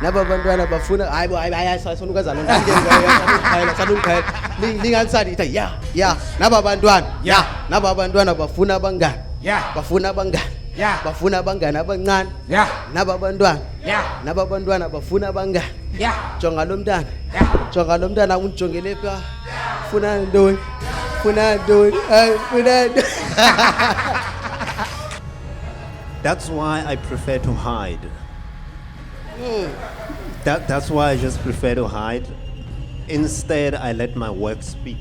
Naba bantwana bafuna hayi sayifuna ukwenza lo nto sanungikhayela linganisani ithi ya naba bantwana naba bantwana bafuna abangani bafuna abangani bafuna abangani abancane naba bantwana bafuna abangani jonga lo mntana undijongele pha funa ntoni That's why I prefer to hide. That's why I just prefer to hide. Instead, I let my work speak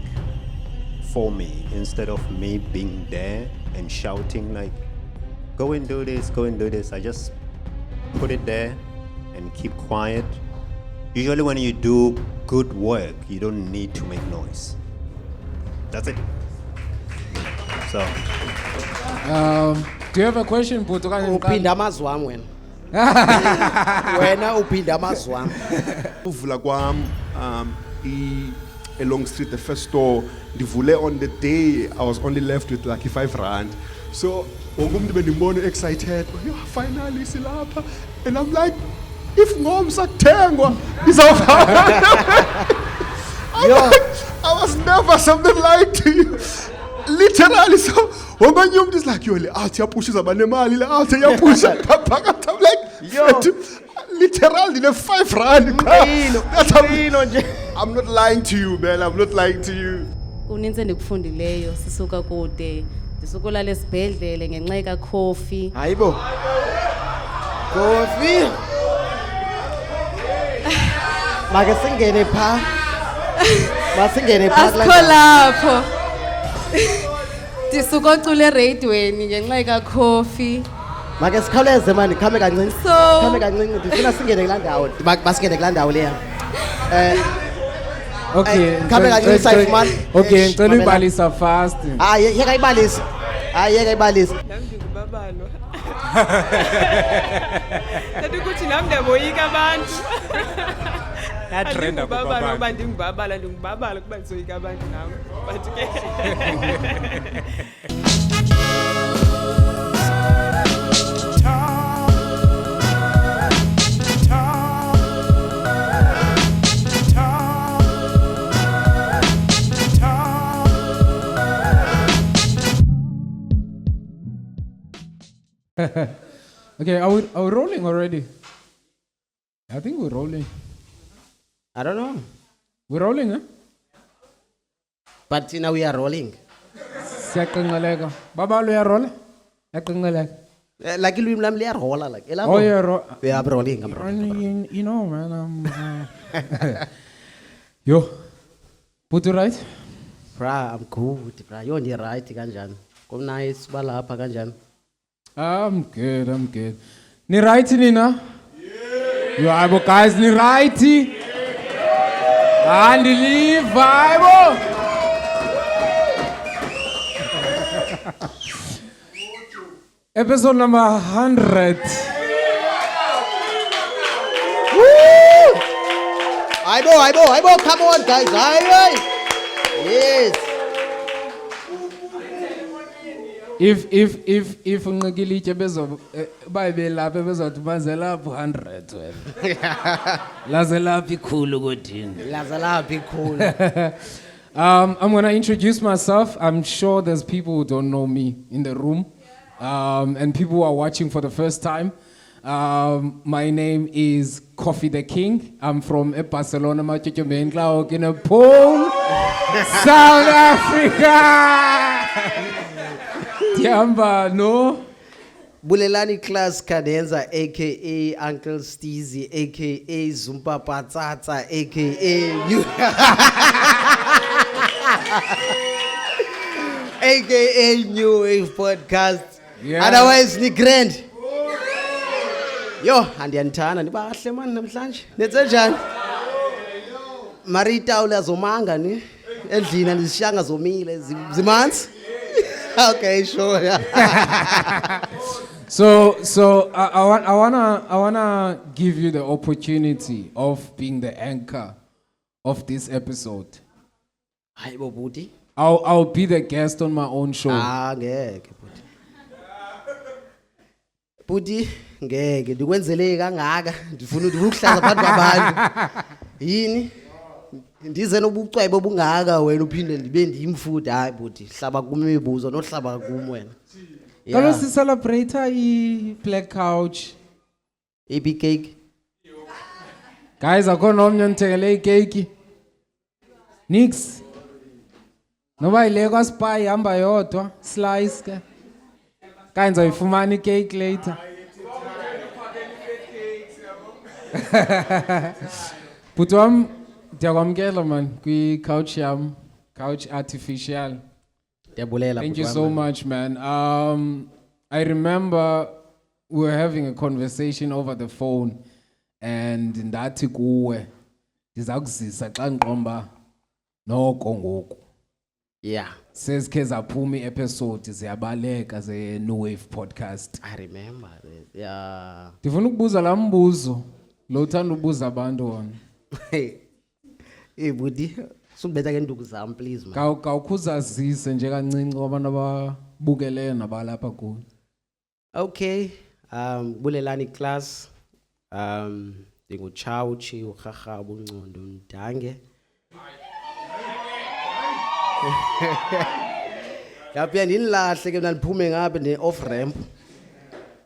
for me instead of me being there and shouting like, go and do this, go and do this. I just put it there and keep quiet. Usually when you do good work, you don't need to make noise. That's it. So. Do you have a question, Putu? Uphinda amazwi wami wena uphinda amazwi wami Uvula kwam along street the first store ndivule on the day I was only left with like 5 rand. So wonke umuntu bendimbona excited, finally silapha, and I'm like, if ngomsa kuthengwa izawufana. I was never something like you. Literally, so wonke umuntu is like, yo le art yapusha izaba nemali, le art yapusha phakathi. I'm like, yo literally the 5 rand. I'm not lying to you, man. I'm not lying to you. Uninzi endikufundileyo sisuka kude ndisukulala esibhedlele ngenxa ka coffee. Hayibo. Coffee. Make singene pha. Masingene pha Asikholapho. Ndisuka cule radioweni ngenxa ka coffee. Make sikhawuleze manje khame kancinci. Khame kancinci ndifuna singene kulaa ndawo. Masingene kulaa ndawo leya. Okay. Khame kancinci sayifumana. Okay, ngicela uyibalisa fast. Yeka ibalisa. Yeka ibalisa. Nami ngingubabalo. Kanti ukuthi nami ndiyaboyika abantu. Yatrenda kubabalo ngoba ndingubabala kuba ndizoyika abantu nami. But ke Okay, are we rolling already? I think we're rolling. I don't know. We're rolling, huh? But now we are rolling. Siyaqingeleka. Babalo uyarola? Yaqingeleka. Like ilwimi lami liyarola like. Oh, yeah, Yeah, I'm rolling. You know, man, Yo. Put it right? Bra, I'm good. Bra, you're on the right kanjani. Kom nice balapha kanjani. I'm good. Ni right nina? Yeah. Yo, abo guys, ni right? And leave, abo. Episode number 100. Woo! Aibo, come on guys. Aibo. Yes. If ngikilitshe bezo bayibe lapha bezothi baze lapha 100 wena. Laze lapha ikhulu kodini. Laze lapha ikhulu. I'm going to introduce myself. I'm sure there's people who don't know me in the room. And people who are watching for the first time. My name is Coffee the King. I'm from Barcelona, Machichomengla, Okinapong, South Africa. Tiamba, no? Bulelani Class Cadenza, aka Uncle Steezy, aka Zumpa Patata, aka you. aka New Wave Podcast. Yeah. Otherwise, ni grand. Yo, andiyanithanda nibahle man namhlanje. Nenze njani? Marita ulazomanga ni endlini andizishanga zomile zimanzi. Okay, sure. Yeah. So I wanna give you the opportunity of being the anchor of this episode. Hayibo buti. I'll be the guest on my own show. Ngeke buti. Buti ngeke ndikwenzele kangaka ndifuna ukuhlaza phansi kwabantu. Yini? Ndize nobucwebe obungaka wena uphinde ndibe ndimfuthi hayi buti hlaba kumibuzo nohlaba kum wena. Kalo si celebrate I Black Couch. Epic cake. Guys, akhona omnye onithengele icake. Nix. Noba ile kwa spy hamba yodwa slice ke. Kanza uyifumana icake later. But ndiyakwamkela man kwi couch yam, couch artificial. Ndiyabulela. Thank you so much, man. I remember we were having a conversation over the phone, and ndathi kuwe ndiza kuzisa xa ngiqomba noko ngoku. Yeah, Sezikhe zaphuma iepisode ziyabaleka ze New Wave podcast. I remember. Yeah. Ndifuna ukubuza la mbuzo lo uthanda ubuza abantu wona. Hey buti, sumbetha ke nduku zam please man. Kawukhuzazise nje kancinci kwabantu ababukeleyo nabalapha kuyo. Okay, bulelani class. NdinguChauchi uRharhaba uNcondo Mdange. Yaphi ndinilahle ke ndiphume ngapha off ramp.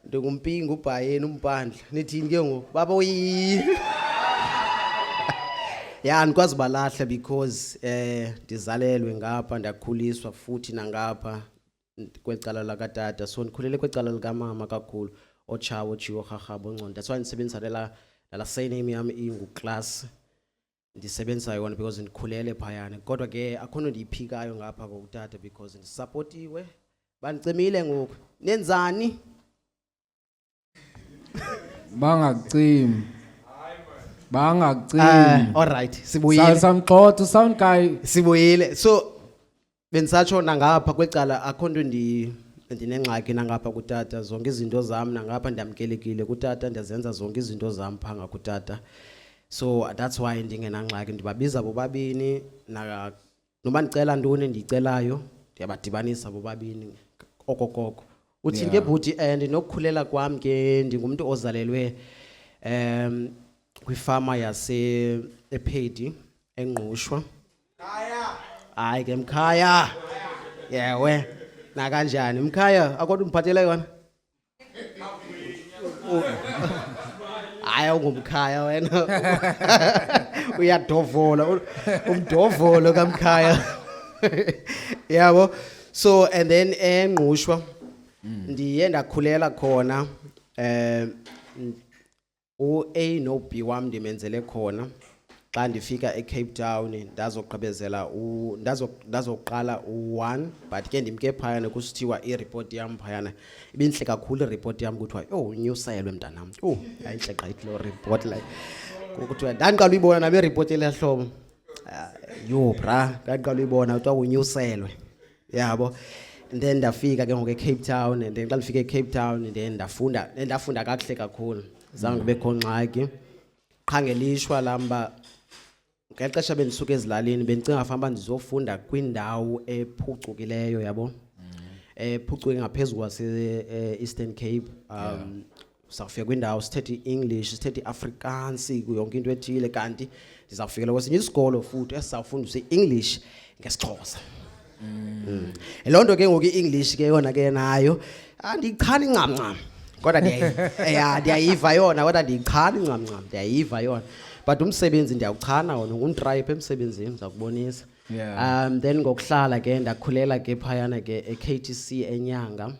Ndingumpingi uBhayeni uMpandla. Nithini ke ngoku? Baba uyi. Yeah, ndikwazi balahle because ndizalelwe ngapha ndakhuliswa futhi nangapha kwecala lakatata, so ndikhulele kwecala likamama kakhulu oChawo Chiwo Rharhaba uNcondo. That's why ndisebenzisa la surname yami inguClass. Ndisebenzisa yona because ndikhulele phayana, kodwa ke akhona ndiyiphikayo ngapha kokutata because ndisupportiwe. Bandicemile ngoku. Nenzani? Bangakucimi. Bangakucimi. All right, sibuyile. Samxotho sound guy. Sibuyile. So bendisatsho nangapha kwecala akhonto ndinengxaki nangapha kutata, zonke izinto zami nangapha ndiyamkelekile kutata, ndiyazenza zonke izinto zami phanga kutata. So that's why ndingenangxaki, ndibabiza bobabini noba ndicela ntoni ndiyicelayo ndiyabadibanisa bobabini okokoko. Uthini ke bhuti, ndinokukhulela kwam ke ndingumntu ozalelwe kwifama yase ePhedi eNgqushwa. Hayi ke Mkhaya. Yewe. Na kanjani Mkhaya? Akodwa umphathele yona? Hayi ungumkhaya wena. Uyadovola. Umdovolo kaMkhaya. Yabo. So and then eNgqushwa ndiye ndakhulela khona uA no B wami ndimenzele khona. Xa ndifika eCape Town ndazogqibezela ndazoqala u1, but ke ndimke phayana kusithiwa ireport yam phayana ibintle kakhulu ireport yam kuthiwa unyuselwe mntanam. Yayintle gqithi lo report like kuthiwa ndandiqala uyibona nami ireport elahlobo. Bra ndandiqala uyibona kuthiwa unyuselwe. Yabo. And then ndafika ke ngoku eCape Town, and then xa ndifika eCape Town then ndafunda kakuhle kakhulu. Zange kubekho ngxaki. Qha ngelishwa lamba ngeli xesha bendisuka ezilalini bendicinga famba ndizofunda kwindawo ephucukileyo yabo. Ephucuke ngaphezulu kwase Eastern Cape. Sawufika kwindawo sithethe English, sithethe Afrikaans, yonke into ethile, kanti ndizawufikela kwesinye isikolo futhi esizawufundisa English ngesiXhosa. Loo nto ke ngoku iEnglish ke yona ke nayo andiyichani ncamncam. Kodwa ndiyayiva yona, kodwa ndiyichani ncamncam, ndiyayiva yona. But umsebenzi ndiyawuchana wona, ngumtribe emsebenzini ndizakubonisa. Then ngokuhlala ke ndakhulela ke phayana ke eKTC eNyanga.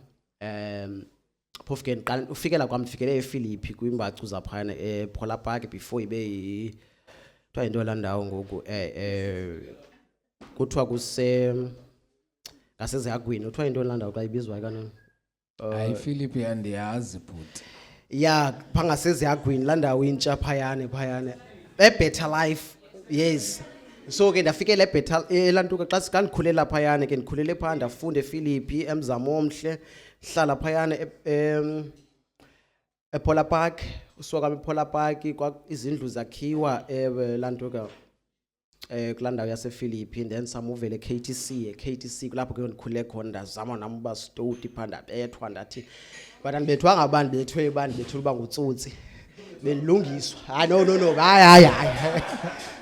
Phofu ke ndiqala ufikela kwam ndifikele ePhilippi kwimbacu zaphayana ePolar Park before ibe kuthiwa yinto la ndawo ngoku kuthiwa ngasezihagwini kuthiwa yinto la ndawo xa ibizwa kanoni. Hayi Philippi andiyazi but. Yeah, phangasezihagwini la ndawo intsha phayana. Better Life. Yes. So ke ndafikela eBetter elantuka xa ndikhulela phayana ke ndikhulele phaya ndafunda ePhilippi eMzamo Omhle, hlala phayana ePolar Park. Usuka ePolar Park izindlu zakhiwa lantuka kulaa ndawo yasephilippi, then samuvele KTC kulapho ke ndikhule khona, ndazama nami uba stoti phaa, ndabethwa ndathi, but andibethwanga uba ndibethwe uba ndibethule uba ngutsotsi, bendilungiswa. No, hayi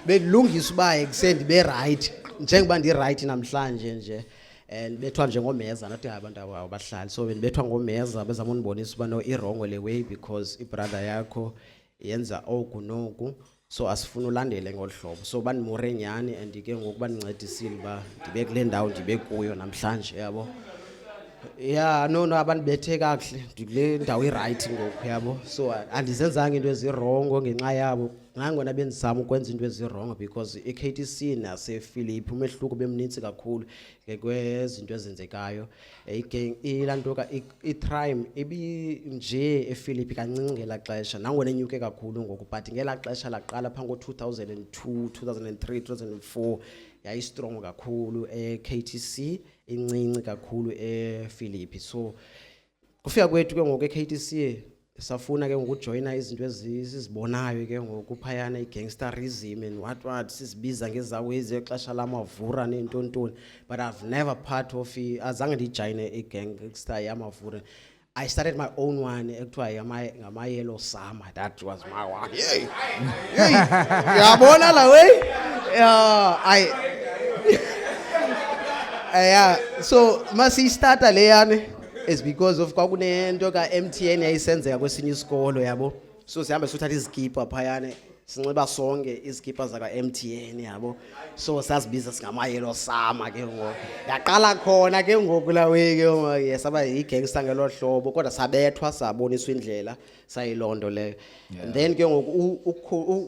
bendilungiswa uba ekuseni ndibe rayithi, njengoba ndirayithi namhlanje nje. Ndibethwa njengomeza, nathi abantu abahlali, so bendibethwa ngomeza bezama undibonisa uba no, irongo le way because ibrother yakho yenza oku noku, so asifuna ulandele ngolu hlobo. So bandimure nyhani, and ke ngoku bandincedisile uba ndibe kule ndawo ndibe kuyo namhlanje, yabo. Yeah, no, abandibethe kakuhle, ndikule ndawo irayithi ngoku, yabo. So andizenzanga into ezirongo ngenxa yabo, nangona bendizama ukwenza into ezirongo because i-KTC nasephilippi umehluko bemnintsi kakhulu kwezinto ezenzekayo. Ilantoka i-crime ibinje ephilippi kancinci ngelaa xesha, nangona enyuke kakhulu ngoku, but ngelaa xesha laqala phaa ngo-2002, 2003, 2004 yayistrong kakhulu e-KTC, incinci kakhulu ephilippi. So kufika kwethu ke ngoku e-KTC safuna ke ngokujoyina izinto esizibonayo ke ngoku phayana, i-gangsterism and what sizibiza ngezawo exesha lamavura neentoni, but I've never part of azange ndijoyine i-gangster yamavura. I started my own one ekuthiwa ngama-Yellow Summer. That was my one. Hey, yabona la way. Yeah, so masiyistata leyane is because of kwakunento ka-MTN yayisenzeka kwesinye isikolo, yabo. So sihambe sithatha izikipa phayane, sinxiba sonke izikipa zaka-MTN, yabo. So sasibiza singama-Yellow Summer ke ngoku. Yaqala khona ke ngoku la way ke ngoku, saba yi-gangster ngelo hlobo, kodwa sabethwa saboniswa indlela sayilondo leyo. And then ke ngoku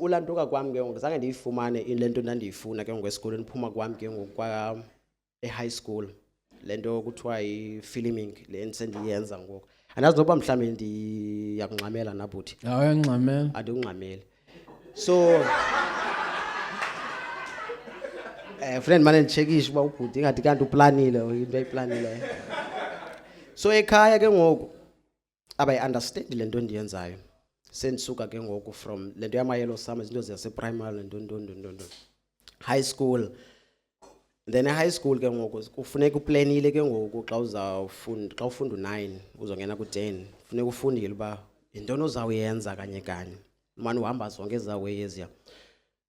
ulantuka kwami ke ngoku zange ndiyifumane lento ndandiyifuna ke ngoku esikolweni, phuma kwami ke ngoku kwa e-high school, lento kuthiwa i-filming le ndisendiyenza ngoku. Andazi nokuba mhlawumbe ndiyakungxamela nabhuti. Uyangxamela. Andikungxameli. So friend mane nditshekishe uba ubhuti ingathi kanti uplanile into ayiplanile. So ekhaya ke ngoku abayi-understand le nto ndiyenzayo, sendisuka ke ngoku from le nto yama-Yellow Summer, izinto zaseprimary nto high school. Then high school ke ngoku kufuneka uplanile ke ngoku xa ufunda u9 uzongena ku10, kufuneka ufundile uba yintoni ozawuyenza kanye mani uhamba zonke ezawe eziya.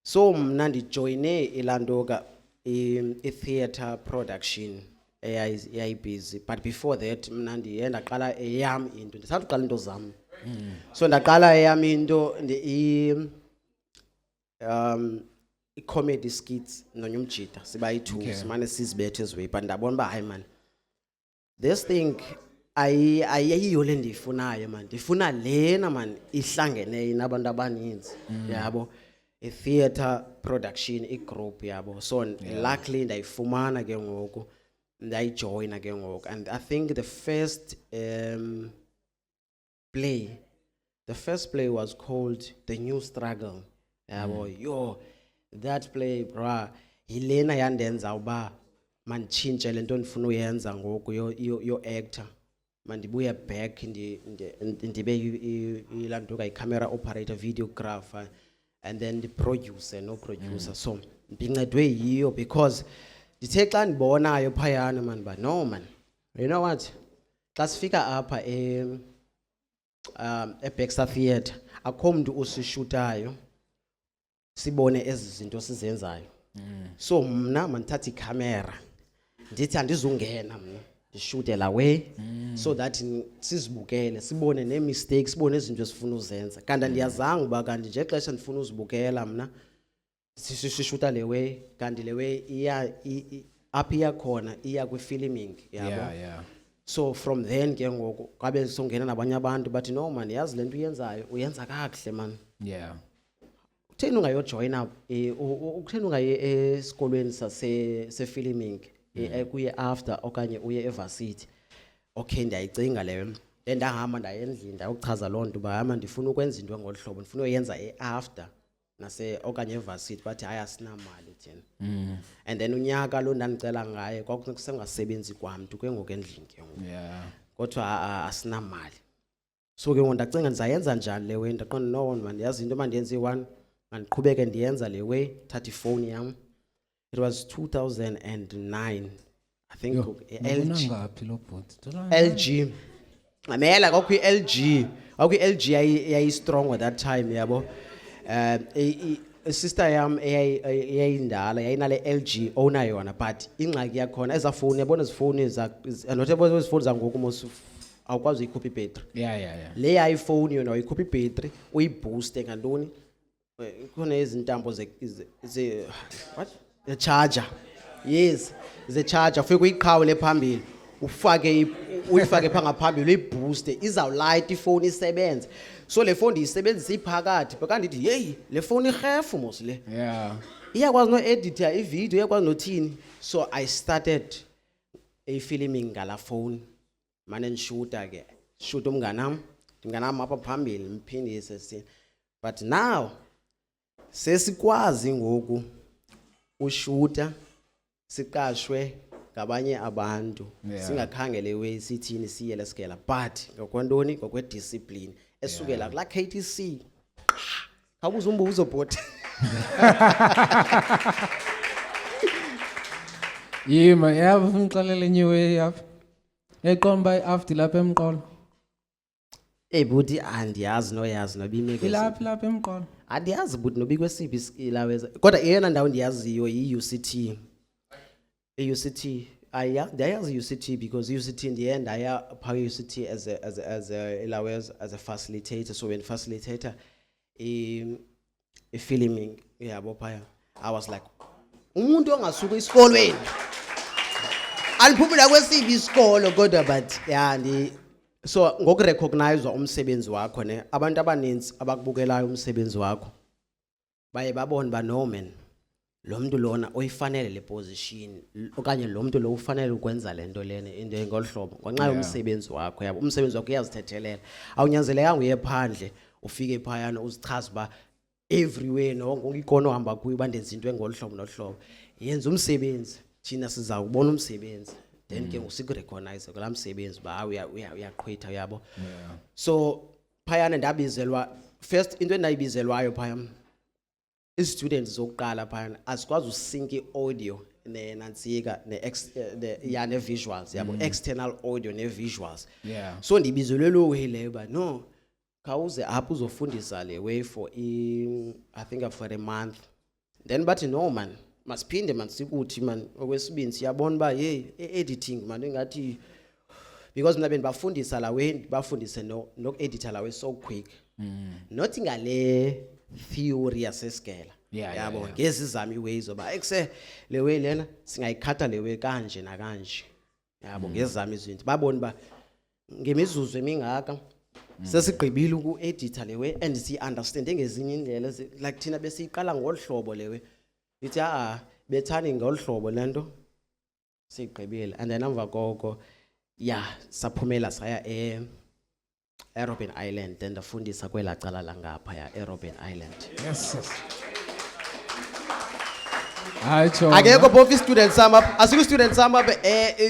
So mna ndijoyine ilantoka i-theatre production eyayibhizi, but before that mna ndiye ndaqala eyam into, ndisanda uqala into zam. So ndaqala eyam into i-comedy skits nonyumjita sibayi-2 simane sizibethe eziweyi, but ndabona uba hayi man, this thing ayiyo le ndiyifunayo man, ndifuna lena man ihlangeneyo nabantu abaninzi, yabo, i-theatre production, i-group, yabo. So luckily ndayifumana ke ngoku, ndayijoyina ke ngoku, and I think the first play was called The New Struggle, yabo. That play, bra, yilena yandenza uba manditshintshe le nto ndifuna uyenza ngoku yo actor, mandibuye back ndibe ilantuka i-camera operator, videographer, and then the producer no producer. So ndincedwe yiyo because ndithe xa ndibonayo phayana man, but no man, you know what, xa sifika apha e-Baxter Theatre akho mntu usishutayo sibone ezi zinto sizenzayo. So mna mandithatha ikhamera ndithi andizungena mna ndishute la way, so that sizibukele sibone nee-mistakes, sibone izinto esifuna uzenza, kanti ndiyazanga uba kanti nje xesha ndifuna uzibukela mna sishuta le way, kanti le way apha iya khona iya kwi-filming, yabo. So from then ke ngoku kwabe songena nabanye abantu bathi no man, yazi le nto uyenzayo uyenza kakuhle man. Kutheni ungayojoyina kutheni ungaye esikolweni sase-filming kuye after okanye uye evarsity? Okay, ndiyayicinga leyo, ndahamba ndaya endlini ndayochaza loo nto uba hama ndifuna ukwenza into ngolu hlobo, ndifuna uyenza e-after okanye evarsity, bathi hayi asinamali thina. And then unyaka lo ndandicela ngaye kwakusengasebenzi kwamntu ke ngoku endlini ke ngoku, kodwa asinamali. So ke ngoku ndacinga ndizayenza njani le way, ndaqonda no man, yazi into mandiyenze iyi-1 mandiqhubeke ndiyenza le way, thatha ifowuni yam It was 2009. I think Yo, LG. ngaphi lo bhuti? LG. Amela kwakwi LG. Kwakwi LG yayi strong at that time yabo. Sister yam eyayindala yayinale LG owner yona but ingxaki yakhona ezafoni yabona izifoni not ezifoni zangoku mos awukwazi uyikhupha ibattery. Yeah. Le iPhone yona uyikhupha ibattery uyibooste ngantoni khona izintambo ze what the charger. Yes, the charger ufike uyiqhawule phambili ufake uyifake pha ngaphambili uyibooste izawulight ifone isebenze. So le phone ndiyisebenzisa iphakathi kanti ndithi hey le phone irhefu mos le. Yeah. Iyakwazi no edita ivideo iyakwazi nothini. So I started filming ngala phone. Mane nishuta ke. Shoot umnganami apha phambili mphindise sini. But now sesikwazi ngoku ushuta siqashwe ngabanye abantu singakhangele way sithini siyele skela but ngokwantoni ngokwe discipline esukela la KTC awubuza umbuzo bot Yima yabo ngixolele nyiwe yapha. Eqomba after lapha emqolo. buti andiyazi noyazi nobimeke Lapha emqolo. andiyazi buti nobikwesiphi iskilaweza kodwa eyona ndawo ndiyaziyo yi-UCT. UCT ndiyayazi UCT because UCT ndiye ndaya phaa UCT as a facilitator. So when facilitator filming yabo phaya I was like umuntu ongasuka esikolweni aliphumela kwesiphi isikolo kodwa but so ngokurecognize umsebenzi wakho ne abantu abaninzi abakubukelayo umsebenzi wakho baye babone ba no man lo muntu lona oyifanele le position okanye lo muntu lo ufanele ukwenza lento lene into engolhlobo ngenxa yomsebenzi wakho yabo umsebenzi wakho uyazithethelela awunyanzelekanga uye phandle ufike phayana uzichaza ba everywhere no ngikona uhamba kuyo bandenza into engolhlobo nohlobo yenza umsebenzi thina siza kubona umsebenzi then ke usikurecognize kula msebenzi ba uyaqhwitha yabo. So phayana ndabizelwa first into endayibizelwayo phayana students zokuqala phana asikwazi usinke i-audio nenantsika ne visuals yabo external audio ne visuals. So ndibizelwe lo way leyo ba no khawuze apha uzofundisa le way for I think for a month then bathi no man masiphinde man sikuthi man okwesibini siyabona ba hey editing man engathi because mina bendibafundisa la way bafundise no editor la way so quick not ngale theory yaseskela yabo ngezizami ways oba ekuse le way lena singayikhatha le way kanje na kanje yabo ngezizami izinto babona ba ngemizuzu emingaka sesigqibile uku-editor le way and si understand ngezinye indlela like thina besiyiqala ngolhlobo le way ithi bethani ngolhlobo lento sigqibile and then emva koko saphumela saya Robben Island then ndafundisa kwela cala langapha Robben Island. Yes. Akekho both students sum up asiku students sum up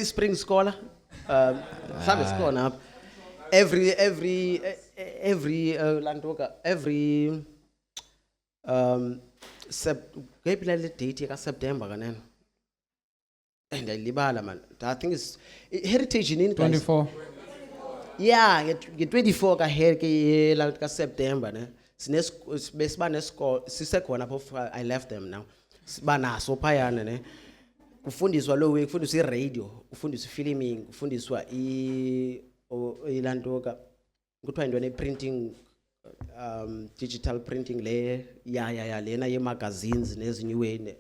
Spring Scholar mhlambe sikhona apha every lantoka every ngayiphi le date ka September kanene ndayilibala man I think it's heritage in 24. Yeah, nge-24 ka September ne besiba nesikole sisekhona phofu I left them now siba naso phayana ne kufundiswa lo way kufundiswa i-radio kufundiswa i-filming kufundiswa ilantoka kuthiwa into ne-printing digital printing le lena ye-magazines nezinye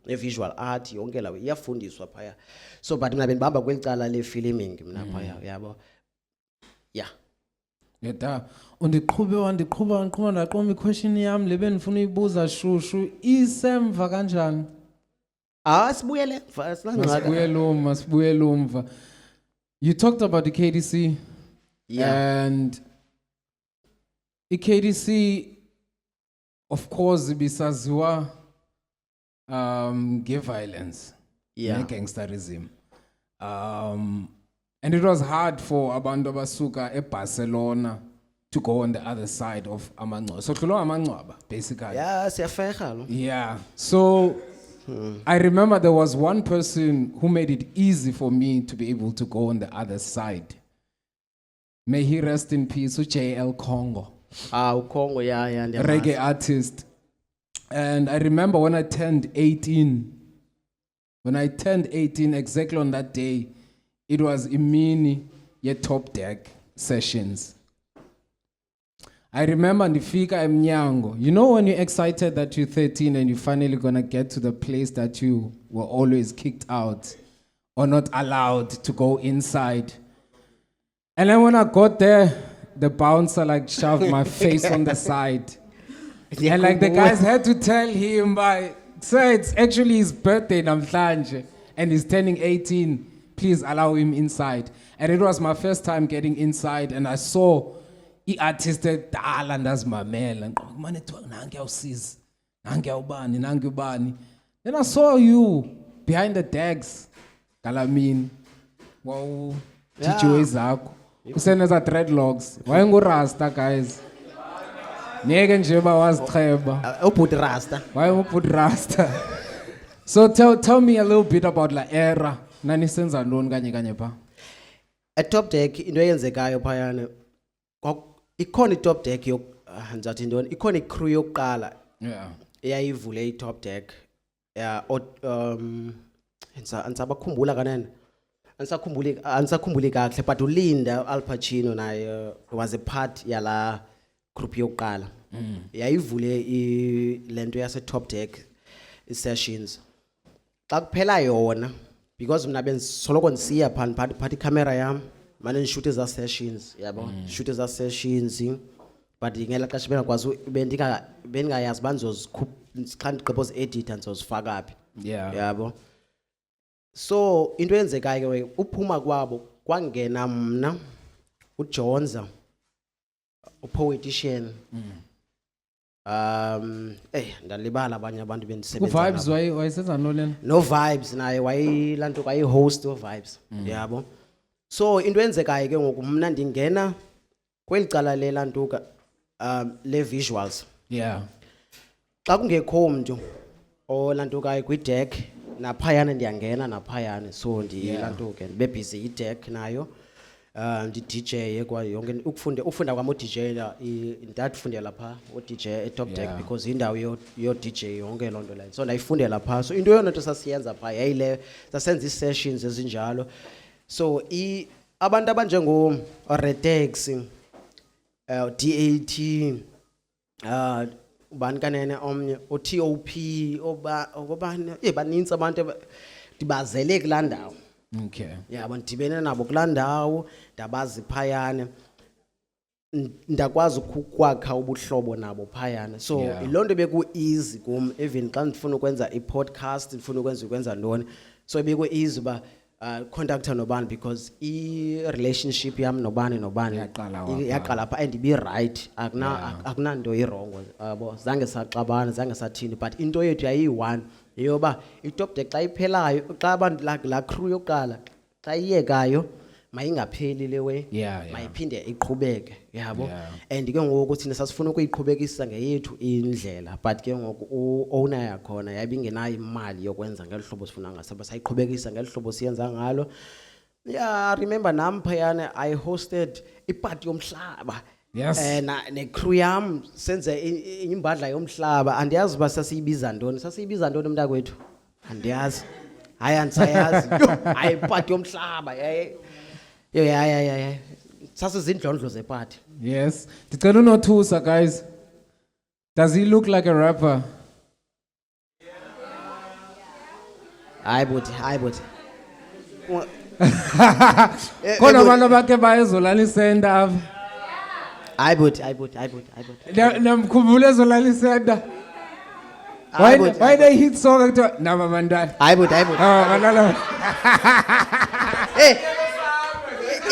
ne-visual art yonke lawo iyafundiswa phaya so but mina bendibamba kweli cala le-filming mina phaya yabo Yeda undiqhube ndaqoma i-question yami lebe ndifuna uyibuza shushu isemva kanjani? Sibuyele Masibuyele umva. You talked about the KDC. And i-KDC of course ibisaziwa nge-violence ne-gangsterism. And it was hard for abantu abasuka eBarcelona to go on the other side of Amangcwaba. So dlula Amangcwaba basically. Siyafeha lo. Yeah. So I remember there was one person who made it easy for me to be able to go on the other side. May he rest in peace, J.L. Congo, ukhongo ya reggae artist. And I remember when I turned 18, exactly on that day, it was Imini, ye Top Deck sessions. I remember Ndifika Mnyango. You know when you're excited that you're 13 and you're finally gonna get to the place that you were always kicked out or not allowed to go inside. And then when I got there, the bouncer like shoved my face on the side. And like the guys had to tell him, sir, it's actually his birthday namhlanje and he's turning 18. Please allow him inside. And it was my first time getting inside and I saw i-artist edala ndazimamela ngiqokumane ethiwa nange awusiza nange awubani nange ubani. Then I saw you behind the decks Galamini wow DJ zakho useneza dreadlocks wayengurasta guys ngeke nje bawazicheba ubhuti rasta wayengubhuti rasta. So tell me a little bit about la era nanisenza ntoni kanye pa at Top Deck into eyenzekayo phayana ikhona i-Top Deck ndizathi ntoni ikhona i-crew yokuqala eyayivule i-Top Deck andisabakhumbula kanene andisakhumbuli kakuhle but uLinda Al Pacino naye was a part yala group yokuqala yayivule lento yase-Top Deck i-sessions xa kuphela yona because mna bendisoloko ndisiya phathi camera yam mane ndishoot eza sessions yabo shoot eza sessions but ngela xesha bendingayazi bandizozikhupha xa ndigqiba uzi-editha ndizozifaka phi yabo. So into eyenzekayo ke uphuma kwabo kwangena mna uJonza upoetician ndalibala abanye abantu bendisebenza vibes wayesenza nolena no vibes naye wayilanto kayi-host o-vibes yabo. So into eyenzekayo ke ngoku mna ndingena kweli cala lelantuka le-visuals xa kungekho mntu olantukayo kwi-deck naphayana ndiyangena naphayana so ndilantuke ndibe busy i-deck nayo ndi-DJ kwa yonke ufunda kwam u-DJ ndatufundela phaa u-DJ e-Top Deck because yindawo yo-DJ yonke loo nto leyo so ndayifundela phaa. So into yona nto sasiyenza phaa yayile sasenza ii-sessions ezinjalo. So abantu abanjengo-Redex D80 ubani kanene omnye o-TOP obani banintsi abantu ndibazele kulaa ndawo yabo ndidibene nabo kulaa ndawo ndabazi phayana ndakwazi ukwakha ubuhlobo nabo phayana. So yiloo nto beku-easy kum even xa ndifuna ukwenza i-podcast ndifuna ukwenza ntoni so beku-easy uba contacta nobani because i-relationship yam nobani yaqala pha and ibi-right akunanto irongo yabo zange saxabana zange sathini but into yethu yayiyi-one yeyoba i-Top Deck xa iphelayo xa abantu la crew yokuqala xa iyekayo mayingapheli le way mayiphinde iqhubeke yabo. And ke ngoku thina sasifuna ukuyiqhubekisa ngeyethu indlela but ke ngoku u-owner yakhona yayibingenayo imali yokwenza ngeli hlobo sifuna ngaso sayiqhubekisa ngeli hlobo siyenza ngalo. I remember nam phayana I hosted iparty yomhlaba ne-crew yam senze imbadla yomhlaba andiyazi uba sasiyibiza ntoni mntakwethu andiyazi hayi andisayazi hayi iparty yomhlaba sasizindlondlo zepati. Yes. Ndicela unothusa guys. Does he look like a rapper? Hayi buti. Khona abantu bakhe bayezolalisenda apha. Hayi buti. Namkhumbula ezolalisenda. Why they hit song ekuthiwa naba bantwana? Hayi buti. Hey.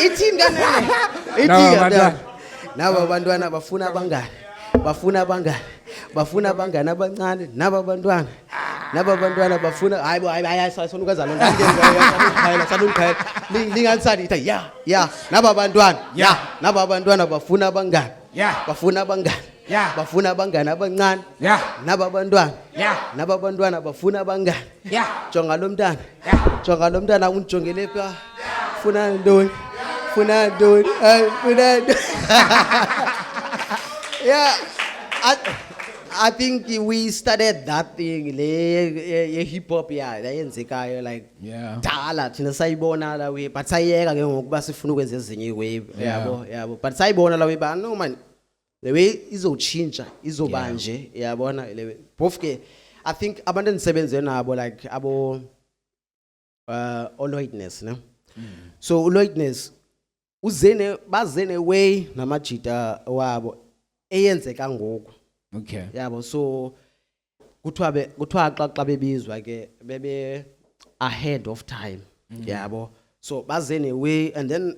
Ithini kanene naba bantwana bafuna abangani abancane naba bantwana bafuna hayi sifuna ukwenza loo nto sanunikhayela linganisani itha naba bantwana bafuna abangani Yeah. bafuna abangani abancane Yeah. naba bantwana Yeah. naba bantwana bafuna abangani Yeah. jonga lo mntana Yeah. jonga lo mntana undijongele pha funa ntoni funa ntoni hayi funa ntoni yeah I think we started that thing le hip hop yayenzekayo like Yeah. dala thina sayibona la we but sayiyeka ke ngokuba sifuna ukwenza ezinye wave Yeah. yabo but sayibona la we ba no man the way izochinja izobanje yabona le way both ke I think abantu endisebenze nabo like abo Lloydness ne so Lloydness uzene bazene way namajita wabo eyenzeka ngoku Okay. yabo so kuthiwa xa bebizwa ke bebe ahead of time yabo so bazene way and then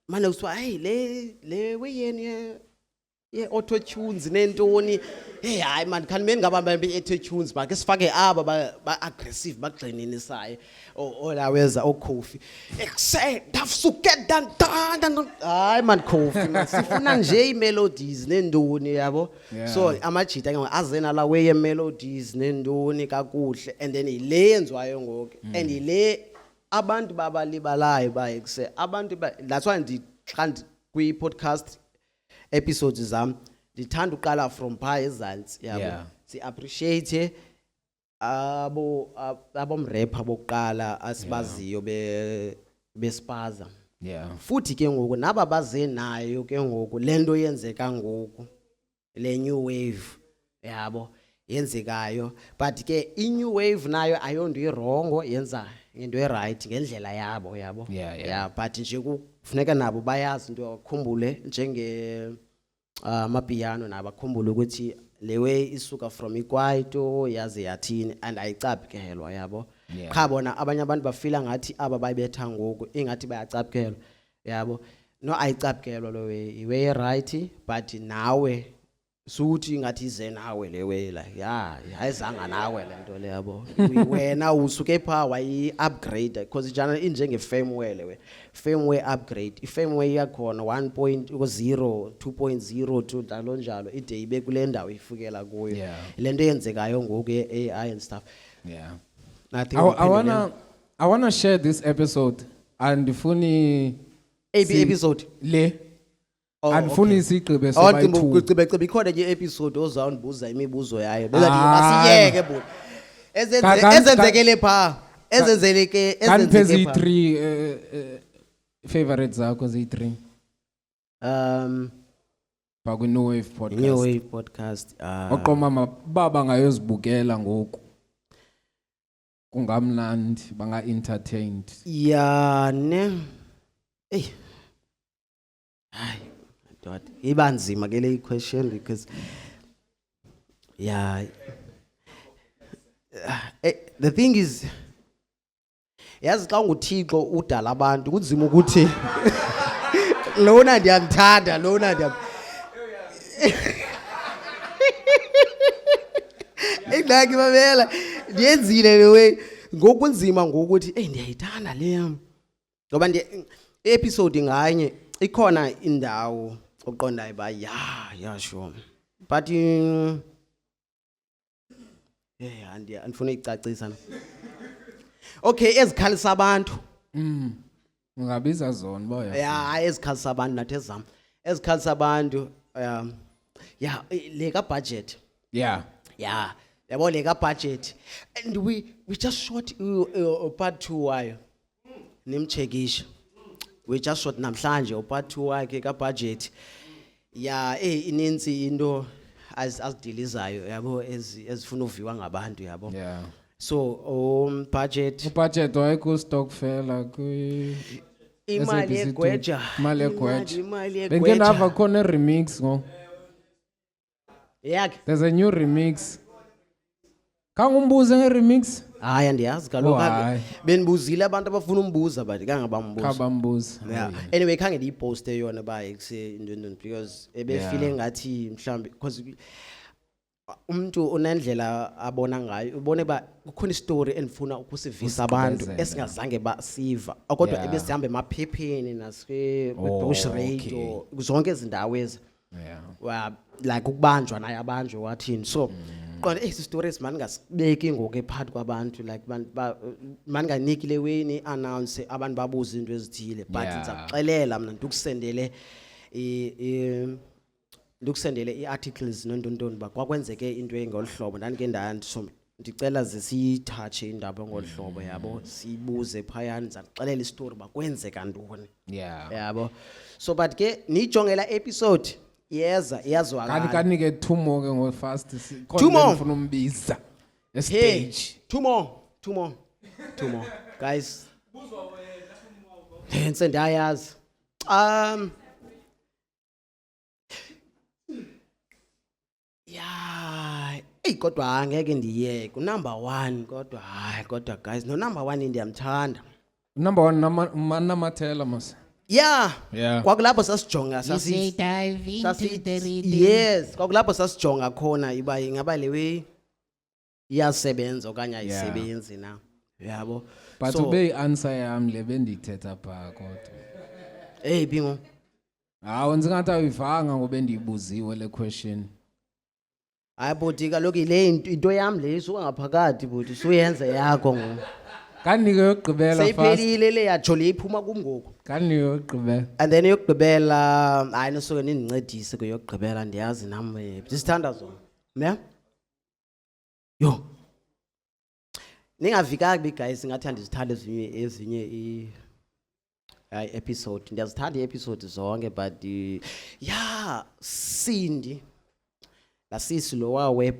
manje kuthiwa hey le way yeni ye auto tunes nentoni hey hayi man kanimeni ngabamba be auto tunes ba ke sifake aba ba aggressive bagxininisayo olaweza oKofi ekuse dafsuke dan hayi man Kofi man sifuna nje imelodies nentoni yabo Yeah. so amajita ke azena la way melodies nentoni kakuhle and then ile yenzwayo ngoku and ile abantu babalibalayo ba ekuse abantu that's why kwi podcast episodes zam ndithanda uqala from pha ezantsi yabo Yeah. si appreciate abomrapper bokuqala asibaziyo bespaza Yeah. futhi ke ngoku naba baze nayo ke ngoku lento yenzeka ngoku le new wave yabo yenzekayo but ke i new wave nayo ayonto irongo yenza into eright ngendlela yabo yabo Yeah. but nje kufuneka nabo bayazi into akhumbule njenge amapiano nabo akhumbule ukuthi le way isuka from ikwaito yaze yathini and ayicaphelwa yabo Yeah. cha bona abanye abantu bafila ngathi aba bayibetha ngoku ingathi bayacaphelwa yabo no ayicaphelwa lo way iway right but nawe suthi ngathi ize nawe le way la ayizanga nawe lento le yabo wena usuke pha wayi upgrade because ijana injenge firmware le firmware upgrade ifirmware yakhona 1.0 2.0 to njalo njalo ide ibe kule ndawo ifukela kuyo Yeah. lento yenzekayo ngoku AI and stuff Yeah. nothing I wanna share this episode and funny episode le Oh, and funny isigqibe awucimba sobayi-2. ucibecebe ikhona nje episode ozawundibuza imibuzo yayo Ah, basiyeke bo ezenzekele pha ezenzeleke Kanipezi ezenzeke pha i-3 favorites zakho ziyi-3 bakwi No Wave podcast. New Wave podcast Oqomama baba ngayozibukela ngoku. Kungamnandi banga entertained. ya ne hey hayi dot ibanzima ke le question because yeah the thing is yazi xa nguThixo udala abantu kunzima ukuthi lona ndiyamthanda lona ndiyam Ingxaki babela ndiyenzile le way ngokunzima ngokuthi ndiyayithanda le yam ngoba episode nganye ikhona indawo oqondayo ba yeah sure but andifuna icacisa okay ezikhalisa abantu Ungabiza zona boya. yeah ezikhalisa abantu nathi ezam ezikhalisa abantu le ka budget Yeah. yeah yabo le ka budget and we just shot part 2 wayo nimchekisha we just shot namhlanje part 2 wakhe ka budget ininzi into azidilizayo yabo ezifuna uviwa ngabantu yabo Yeah. so budget Ubudget wayeko Stockfella imali egweja Imali egweja. imali Bengeke nava egweja khona remix ngo. yakhe There's a new remix. Kangumbuze nge-remix? hayi andiyazi Oh, kaloku hayi. benibuzile abantu abafuna umbuza but kangabambuza Khabambuza. yeah anyway khange ndiyiposte yona ba ekuse intoni because ebefile ngathi mhlambi because umuntu unendlela abona ngayo ubone ba kukhona istory endifuna ukusivisa abantu Usigqibezela. esingazange basiva kodwa Yeah. ebesihamba emaphepheni nasike Oh, bush radio zonke izindawo ezi Like ukubanjwa naye abanjwe wathini. So qonda ezi stories maningasibeki ngoku ephakathi kwabantu like maninganiki le way ni announce abantu babuza into ezithile but ndizakuxelela mna ndikusendele i-articles nontontoni ba kwakwenzeke into engoluhlobo ndandike so ndicela ze siyithatshe indaba ngoluhlobo yabo sibuze phayana ndizakuxelela istory ba kwenzeka ntoni yabo so but ke niyijongela episode iyazwakala kanike 2 more ke ngo fast Two more? ngifuna umbiza Hey, stage 2 more guys Hense ndiyayazi kodwa angeke ndiyeke number 1 kodwa guys no number 1 ndiyamthanda number 1 manamathela mas yeah kwakulapho sasijonga dive into the rhythm. yes kwakulapho sasijonga khona iba ingaba lewe iyasebenza okanye ayisebenzi na yabo but ube i-answer yami le bendiyithetha phaa kodwa bingo hawu ndingathi ayivanga ngoba endiyibuziwe le question hayi bhuti kaloku ile into yami le isuka ngaphakathi bhuti suyenza yakho ngoku kanike yokugqibela fast seyiphelile le yatsho le iphuma kum ngoku kanike yokugqibela and then yokugqibela hayi nosuke nindincedise kuyokugqibela ndiyazi nami ndisithanda zona ne yo ningavikanga guys ngathi ndizithanda ezinye episode ndiyazithanda i-episode zonke but Cindy la sisi lo wa we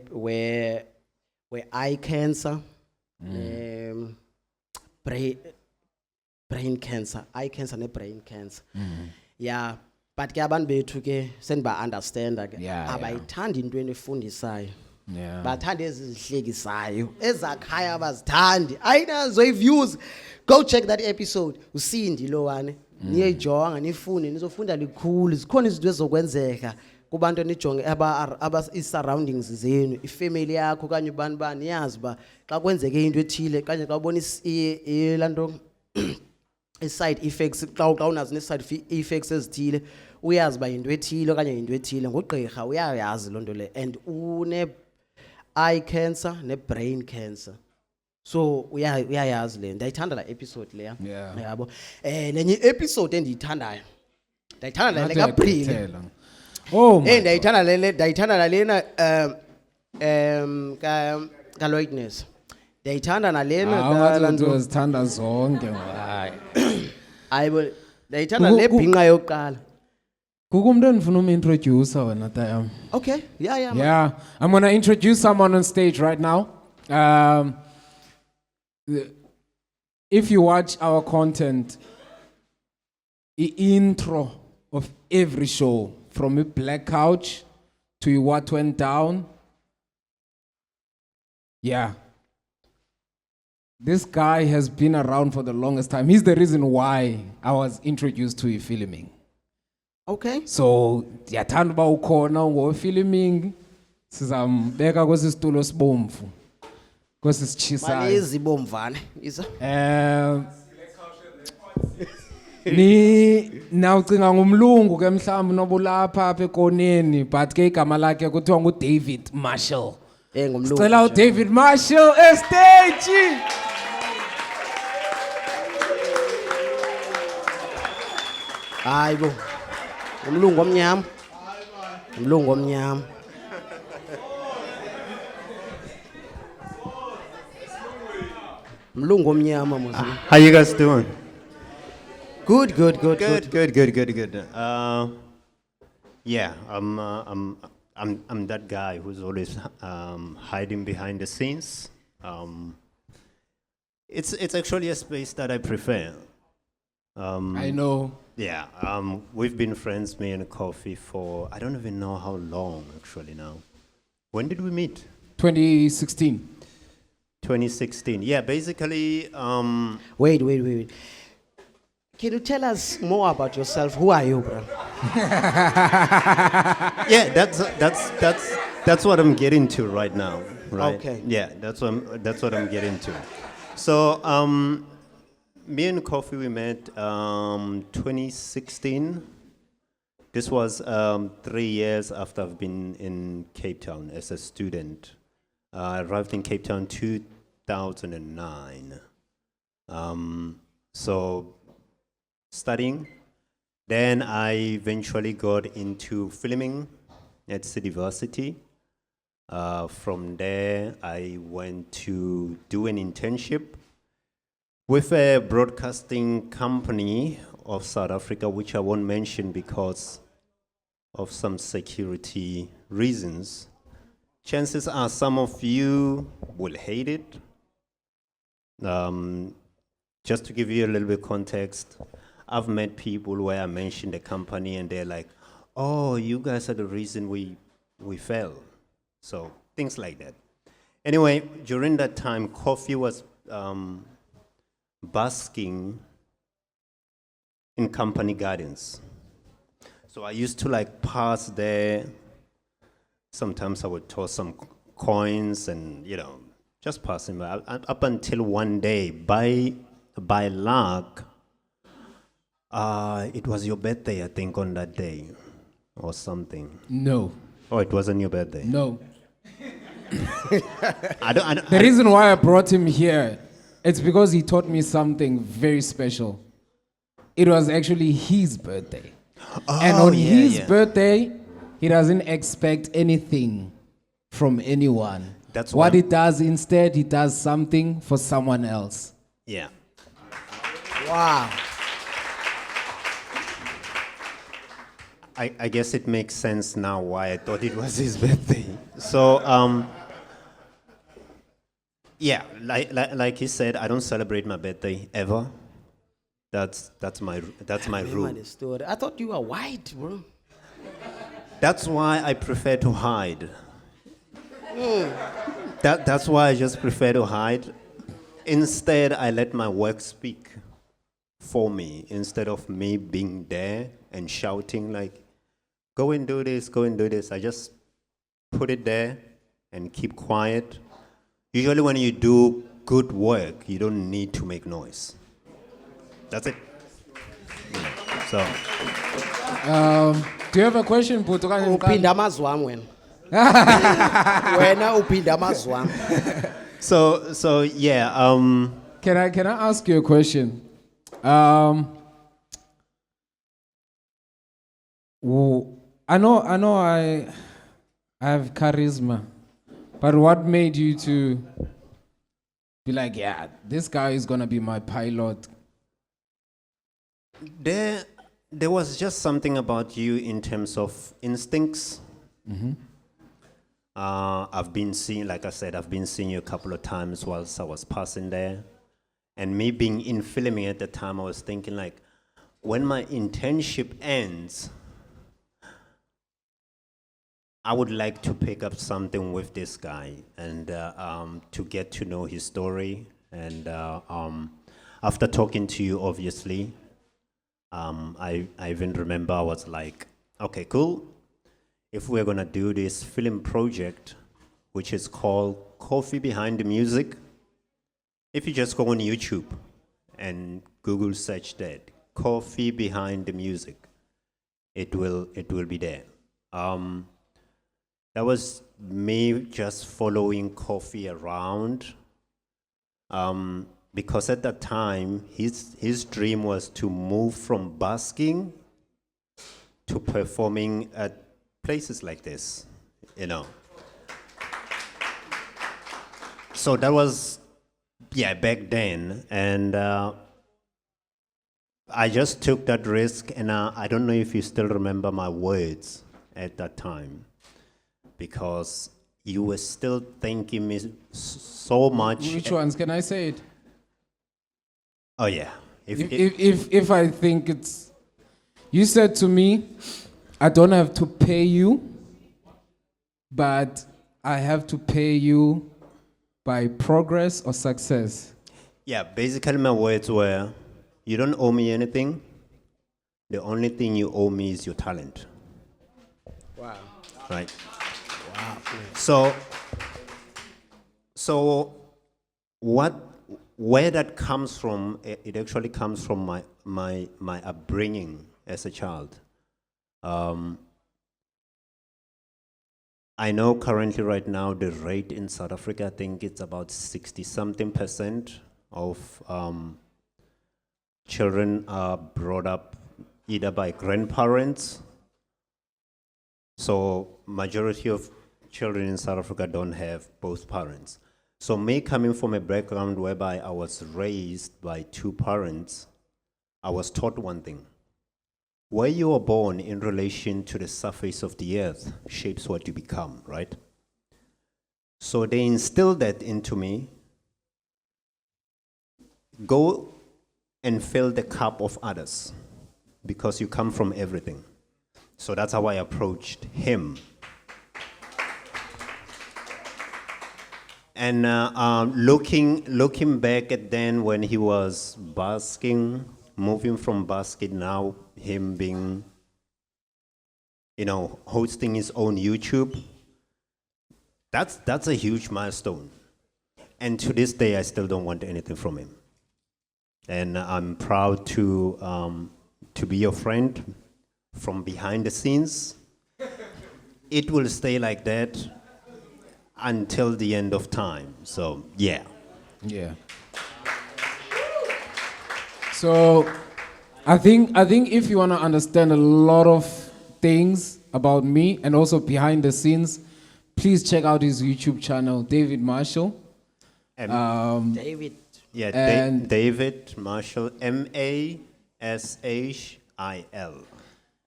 eye cancer brain cancer eye cancer ne brain cancer but ke abantu bethu ke sendiba understand ke abayithanda into enifundisayo bathanda ezihlekisayo ezakhaya abazithandi ayinazo i-views go check that episode usindi lo wane niyejonga nifunde nizofunda likhulu zikhona izinto ezokwenzeka kubantu enijonge i-surroundings zenu ifamily yakho kanye ubani yazi ba xa kwenzeke into ethile kanye xa ubona lanto i-side effects xa unazo ne-side effects ezithile uyazi ba into ethile okanye into ethile ngugqirha uyayazi loo nto le and une-eye cancer ne-brain cancer so uyayazi le ndiyayithanda la episode leya yabo nenye episode endiyithandayo ndayithanda le kaBrille ndayithanda lena ka-Lloydness ndiyayithanda nalena zithanda zonke hayi ndayithanda le bhinqa yokuqala kukho umuntu endifuna umintroduce wena tayam okay yeah I'm going to introduce someone on stage right now if you watch our content the intro of every show from a Black Couch to What Went Down. This guy has been around for the longest time. He's the reason why I was introduced to filming. Okay. So, ndiyathanda uba ukhona ngo-filming. Sizambeka kwesi situlo sibomvu. Kwesi sitshisayo. Malezi bomvana. Isa. Nawucinga ngumlungu ke mhlawumbe noba ulapha apha ekoneni but ke igama lakhe kuthiwa nguDavid Marshall. Ngumlungu. Sicela uDavid Marshall estage. Hayibo. Umlungu omnyama. Umlungu omnyama. Umlungu omnyama mozulu. How you guys doing? Good. Yeah, I'm that guy who's always hiding behind the scenes. It's actually a space that I prefer. I know. Yeah, we've been friends, me and Coffee, for I don't even know how long actually now. When did we meet? 2016. 2016. Yeah, basically. Wait. Can you tell us more about yourself? Who are you, bro? Yeah, that's what I'm getting to right now, right? Okay. Yeah, that's what I'm getting to. So, me and Coffee we met 2016. This was 3 years after I've been in Cape Town as a student. I arrived in Cape Town 2009. So studying. Then I eventually got into filming at City Varsity. From there, I went to do an internship with a broadcasting company of South Africa, which I won't mention because of some security reasons. Chances are some of you will hate it. Just to give you a little bit of context, I've met people where I mentioned the company and they're like, oh, you guys are the reason we fell. So things like that. Anyway, during that time, Coffee was basking in company gardens. So I used to like pass there. Sometimes I would toss some coins and, you know, just passing by. Up until one day, by luck, it was your birthday, I think, on that day or something. No. Oh, it wasn't your birthday? No. The reason why I brought him here, it's because he taught me something very special. It was actually his birthday. And on his birthday, he doesn't expect anything from anyone. That's what why- he does instead, he does something for someone else. Yeah. Wow. I guess it makes sense now why I thought it was his birthday. So, yeah, like he said, I don't celebrate my birthday ever. That's my rule. Understood. I thought you were white, bro. That's why I prefer to hide. That's why I just prefer to hide. Instead, I let my work speak for me instead of me being there and shouting like, go and do this, go and do this. I just put it there and keep quiet. Usually when you do good work, you don't need to make noise. That's it. So, Do you have a question, Puto? Uphinda amazwi wami wena. Wena uphinda amazwi wami. so yeah. Can I ask you a question? I know I have charisma, but what made you to be like, yeah, this guy is gonna be my pilot? There was just something about you in terms of instincts. I've been seeing, like I said, I've been seeing you a couple of times whilst I was passing there. And me being in filming at the time, I was thinking like, when my internship ends, I would like to pick up something with this guy and to get to know his story. And after talking to you, obviously, I even remember I was like, okay, cool. If we're gonna do this film project, which is called Coffee Behind the Music, if you just go on YouTube and Google search that, Coffee Behind the Music, it will be there. That was me just following Coffee around, because at that time, his dream was to move from basking to performing at places like this, you know. So that was, yeah, back then, and I just took that risk, and I don't know if you still remember my words at that time, because you were still thanking me so much. Which ones? Can I say it? Oh yeah. If I think it's, you said to me, I don't have to pay you, but I have to pay you by progress or success. Yeah, basically my words were, you don't owe me anything. The only thing you owe me is your talent. Wow. Right. Wow. So where that comes from, it actually comes from my upbringing as a child. Um, I know currently right now the rate in South Africa, I think it's about 60-something% of children are brought up either by grandparents. So majority of children in South Africa don't have both parents. So me coming from a background whereby I was raised by two parents, I was taught one thing. Where you are born in relation to the surface of the earth shapes what you become, right? So they instilled that into me. Go and fill the cup of others because you come from everything. So that's how I approached him. And looking back at then when he was basking, moving from basket now, him being, hosting his own YouTube, that's a huge milestone. And to this day, I still don't want anything from him. And I'm proud to be your friend from behind the scenes. It will stay like that until the end of time. So, yeah. Yeah. So, I think if you want to understand a lot of things about me and also behind the scenes, please check out his YouTube channel, David Marshall. David. Yeah, And- David Marshall, Mashil.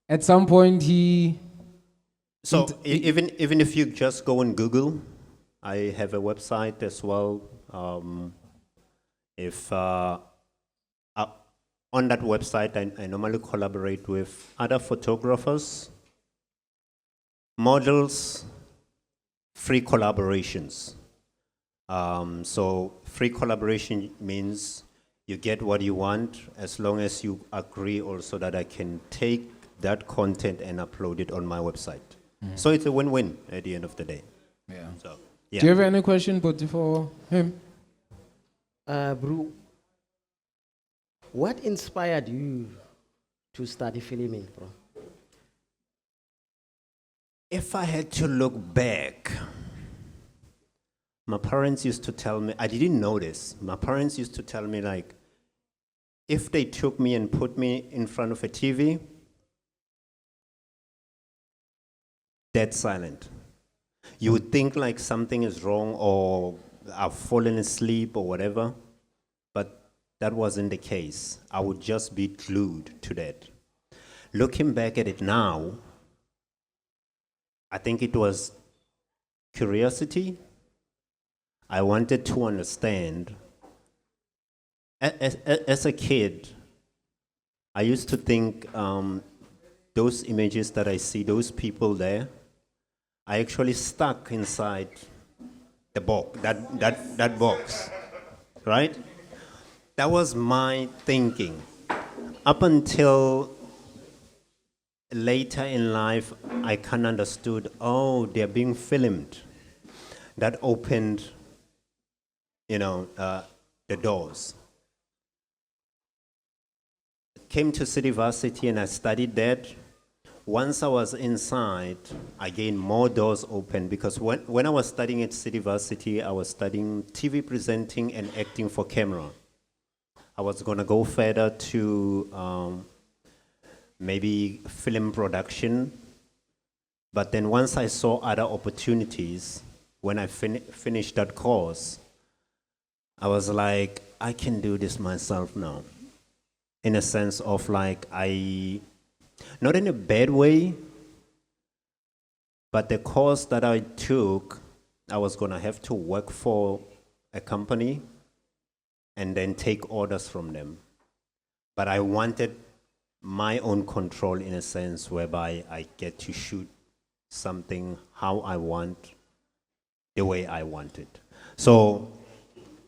At some point, he So even if you just go on Google, I have a website as well. On that website, I normally collaborate with other photographers, models, free collaborations. So free collaboration means you get what you want as long as you agree also that I can take that content and upload it on my website. So it's a win-win at the end of the day. Yeah. So, Do you have any question, but for him? Bro, what inspired you to study filming, bro? If I had to look back, my parents used to tell me, I didn't know this. My parents used to tell me, like, if they took me and put me in front of a TV, dead silent. You would think like something is wrong or I've fallen asleep or whatever, but that wasn't the case. I would just be glued to that. Looking back at it now, I think it was curiosity. I wanted to understand. As a kid, I used to think those images that I see, those people there, I actually stuck inside the box, that box, right? That was my thinking. Up until later in life, I kind of understood, oh, they're being filmed. That opened, the doors. Came to City Varsity and I studied that. Once I was inside, I gained more doors open because when I was studying at City Varsity, I was studying TV presenting and acting for camera. I was going to go further to maybe film production. But then once I saw other opportunities, when I finished that course, I was like, I can do this myself now. In a sense of like, not in a bad way, but the course that I took, I was going to have to work for a company and then take orders from them. But I wanted my own control in a sense whereby I get to shoot something how I want, the way I want it. So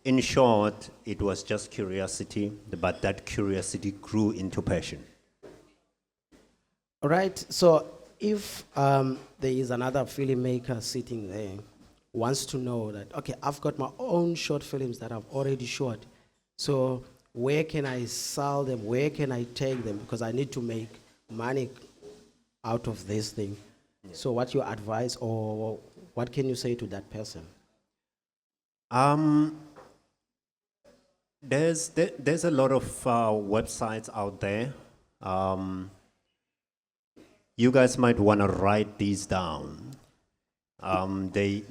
in short, it was just curiosity, but that curiosity grew into passion. All right, so if there is another filmmaker sitting there, wants to know that, okay, I've got my own short films that I've already shot, so where can I sell them? Where can I take them? Because I need to make money out of this thing. So what's your advice, or what can you say to that person? There's a lot of websites out there. You guys might want to write these down. They're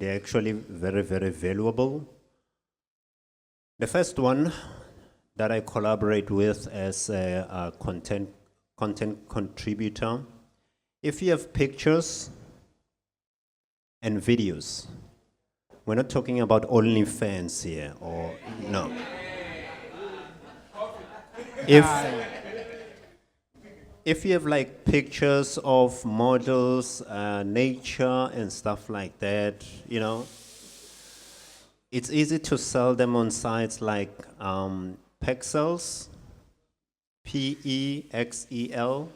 actually very, very valuable. The first one that I collaborate with as a content contributor, if you have pictures and videos, we're not talking about OnlyFans here, or no. If you have like pictures of models, nature and stuff like that, you know, it's easy to sell them on sites like Pexels, P-E-X-E-L,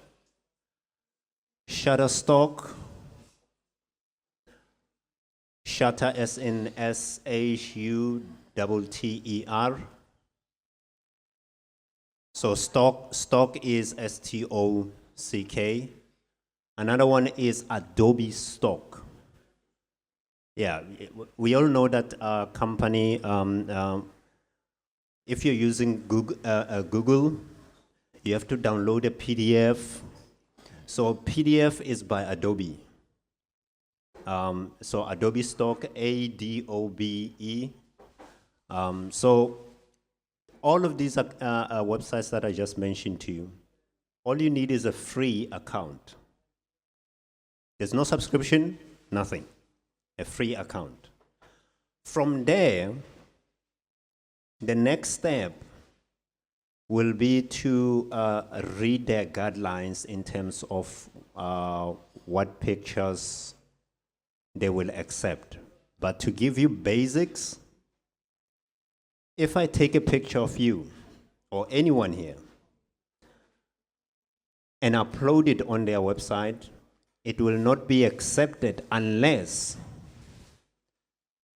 Shutterstock, Shutter S-N-S-H-U-T-T-E-R. So stock is S-T-O-C-K. Another one is Adobe Stock. Yeah, we all know that company, if you're using Google, you have to download a PDF. So PDF is by Adobe. So Adobe Stock, A-D-O-B-E. So all of these websites that I just mentioned to you, all you need is a free account. There's no subscription, nothing. A free account. From there, the next step will be to read their guidelines in terms of what pictures they will accept. But to give you basics, if I take a picture of you or anyone here and upload it on their website, it will not be accepted unless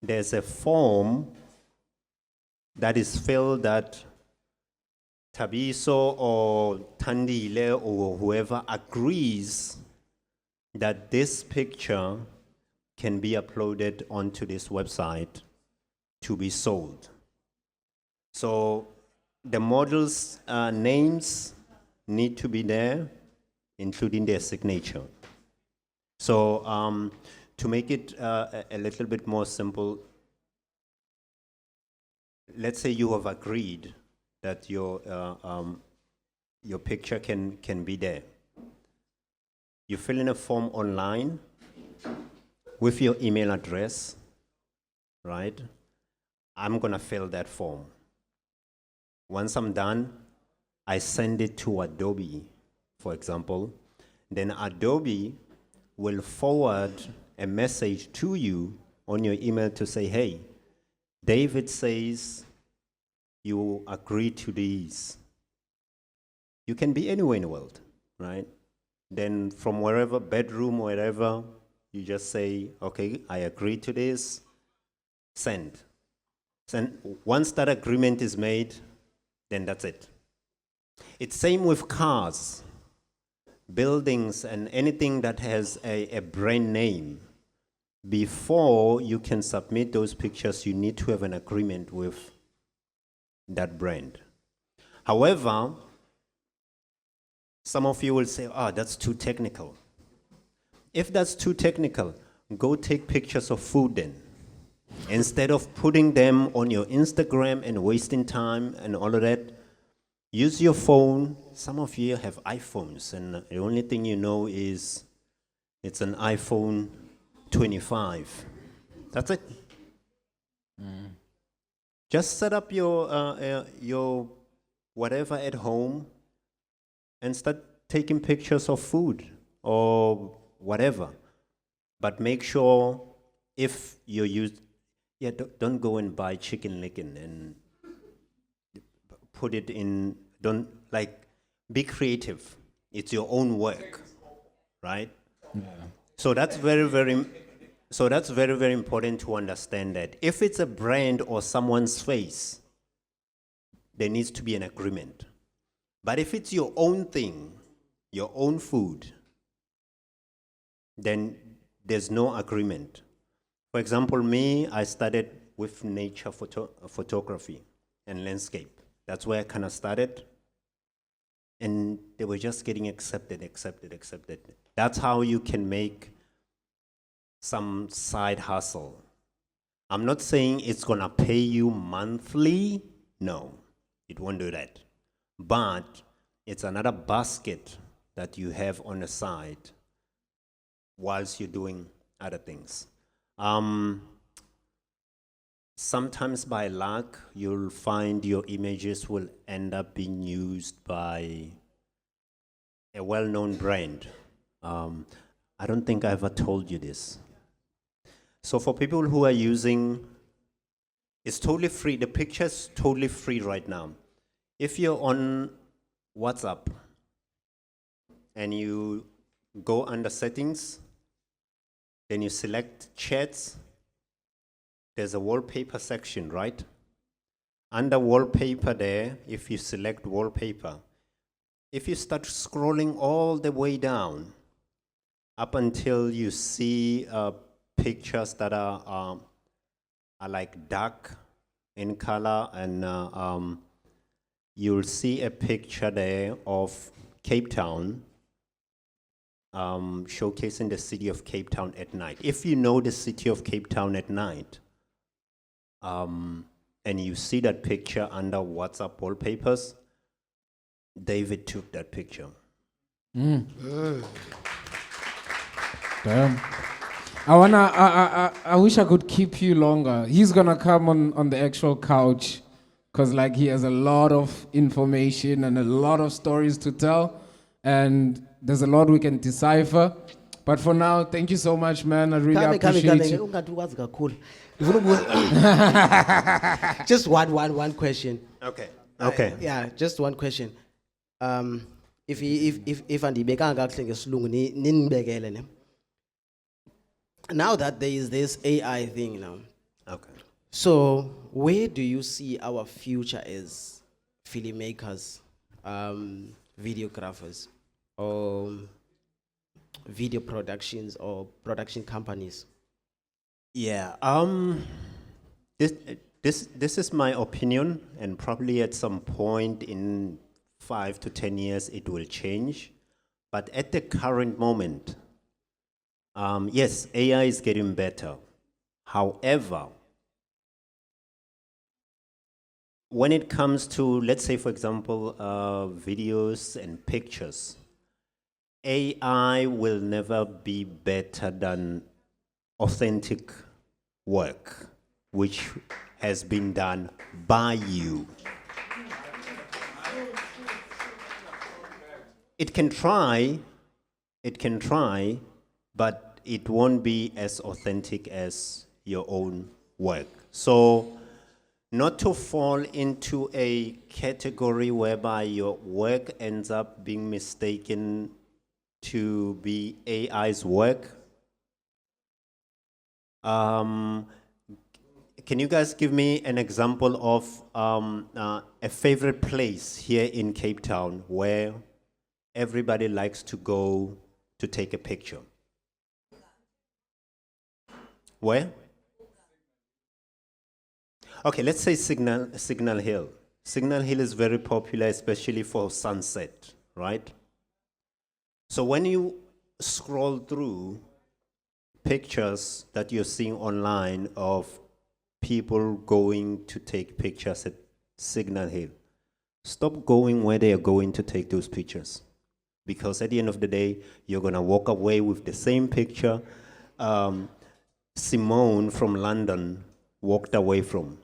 there's a form that is filled that Tabiso or Tandile or whoever agrees that this picture can be uploaded onto this website to be sold. So the models' names need to be there, including their signature. So to make it a little bit more simple, let's say you have agreed that your picture can be there. You fill in a form online with your email address, right? I'm gonna fill that form. Once I'm done, I send it to Adobe, for example. Then Adobe will forward a message to you on your email to say, hey, David says you agree to these. You can be anywhere in the world, right? Then from wherever, bedroom, wherever, you just say, okay, I agree to this, send. Once that agreement is made, then that's it. It's same with cars, buildings, and anything that has a brand name. Before you can submit those pictures, you need to have an agreement with that brand. However, some of you will say, oh, that's too technical. If that's too technical, go take pictures of food then. Instead of putting them on your Instagram and wasting time and all of that, use your phone. Some of you have iPhones, and the only thing you know is it's an iPhone 25. That's it. Just set up your whatever at home and start taking pictures of food or whatever. But make sure if you use, don't go and buy chicken licken and put it in, be creative. It's your own work, right? Yeah. So that's very, very important to understand that if it's a brand or someone's face, there needs to be an agreement. But if it's your own thing, your own food, then there's no agreement. For example, me, I started with nature photography and landscape. That's where I kind of started. And they were just getting accepted. That's how you can make some side hustle. I'm not saying it's gonna pay you monthly. No, it won't do that. But it's another basket that you have on the side whilst you're doing other things. Sometimes by luck, you'll find your images will end up being used by a well-known brand. I don't think I ever told you this. So for people who are using, it's totally free. The picture's totally free right now. If you're on WhatsApp and you go under settings, then you select chats, there's a wallpaper section, right? Under wallpaper there, if you select wallpaper, if you start scrolling all the way down, up until you see pictures that are like dark in color, and you'll see a picture there of Cape Town, showcasing the city of Cape Town at night. If you know the city of Cape Town at night, and you see that picture under WhatsApp wallpapers, David took that picture. Damn. I wish I could keep you longer. He's gonna come on the actual couch, because like he has a lot of information and a lot of stories to tell, and there's a lot we can decipher. But for now, thank you so much, man. I really appreciate you. Ungathi kakhulu. Ngifuna just one question. Okay. Okay. Yeah, just one question. If andibekanga kakuhle ngesilungu ninibekele ne. Now that there is this AI thing now. Okay. So where do you see our future as filmmakers, videographers, or video productions or production companies? Yeah. This is my opinion, and probably at some point in 5 to 10 years it will change. But at the current moment, yes, AI is getting better. However, when it comes to, let's say, for example, videos and pictures, AI will never be better than authentic work, which has been done by you. It can try, but it won't be as authentic as your own work. So, not to fall into a category whereby your work ends up being mistaken to be AI's work. Can you guys give me an example of a favorite place here in Cape Town where everybody likes to go to take a picture? Where? Okay, let's say Signal Hill. Signal Hill is very popular, especially for sunset, right? So when you scroll through pictures that you're seeing online of people going to take pictures at Signal Hill, stop going where they are going to take those pictures. Because at the end of the day, you're going to walk away with the same picture Simone from London walked away from.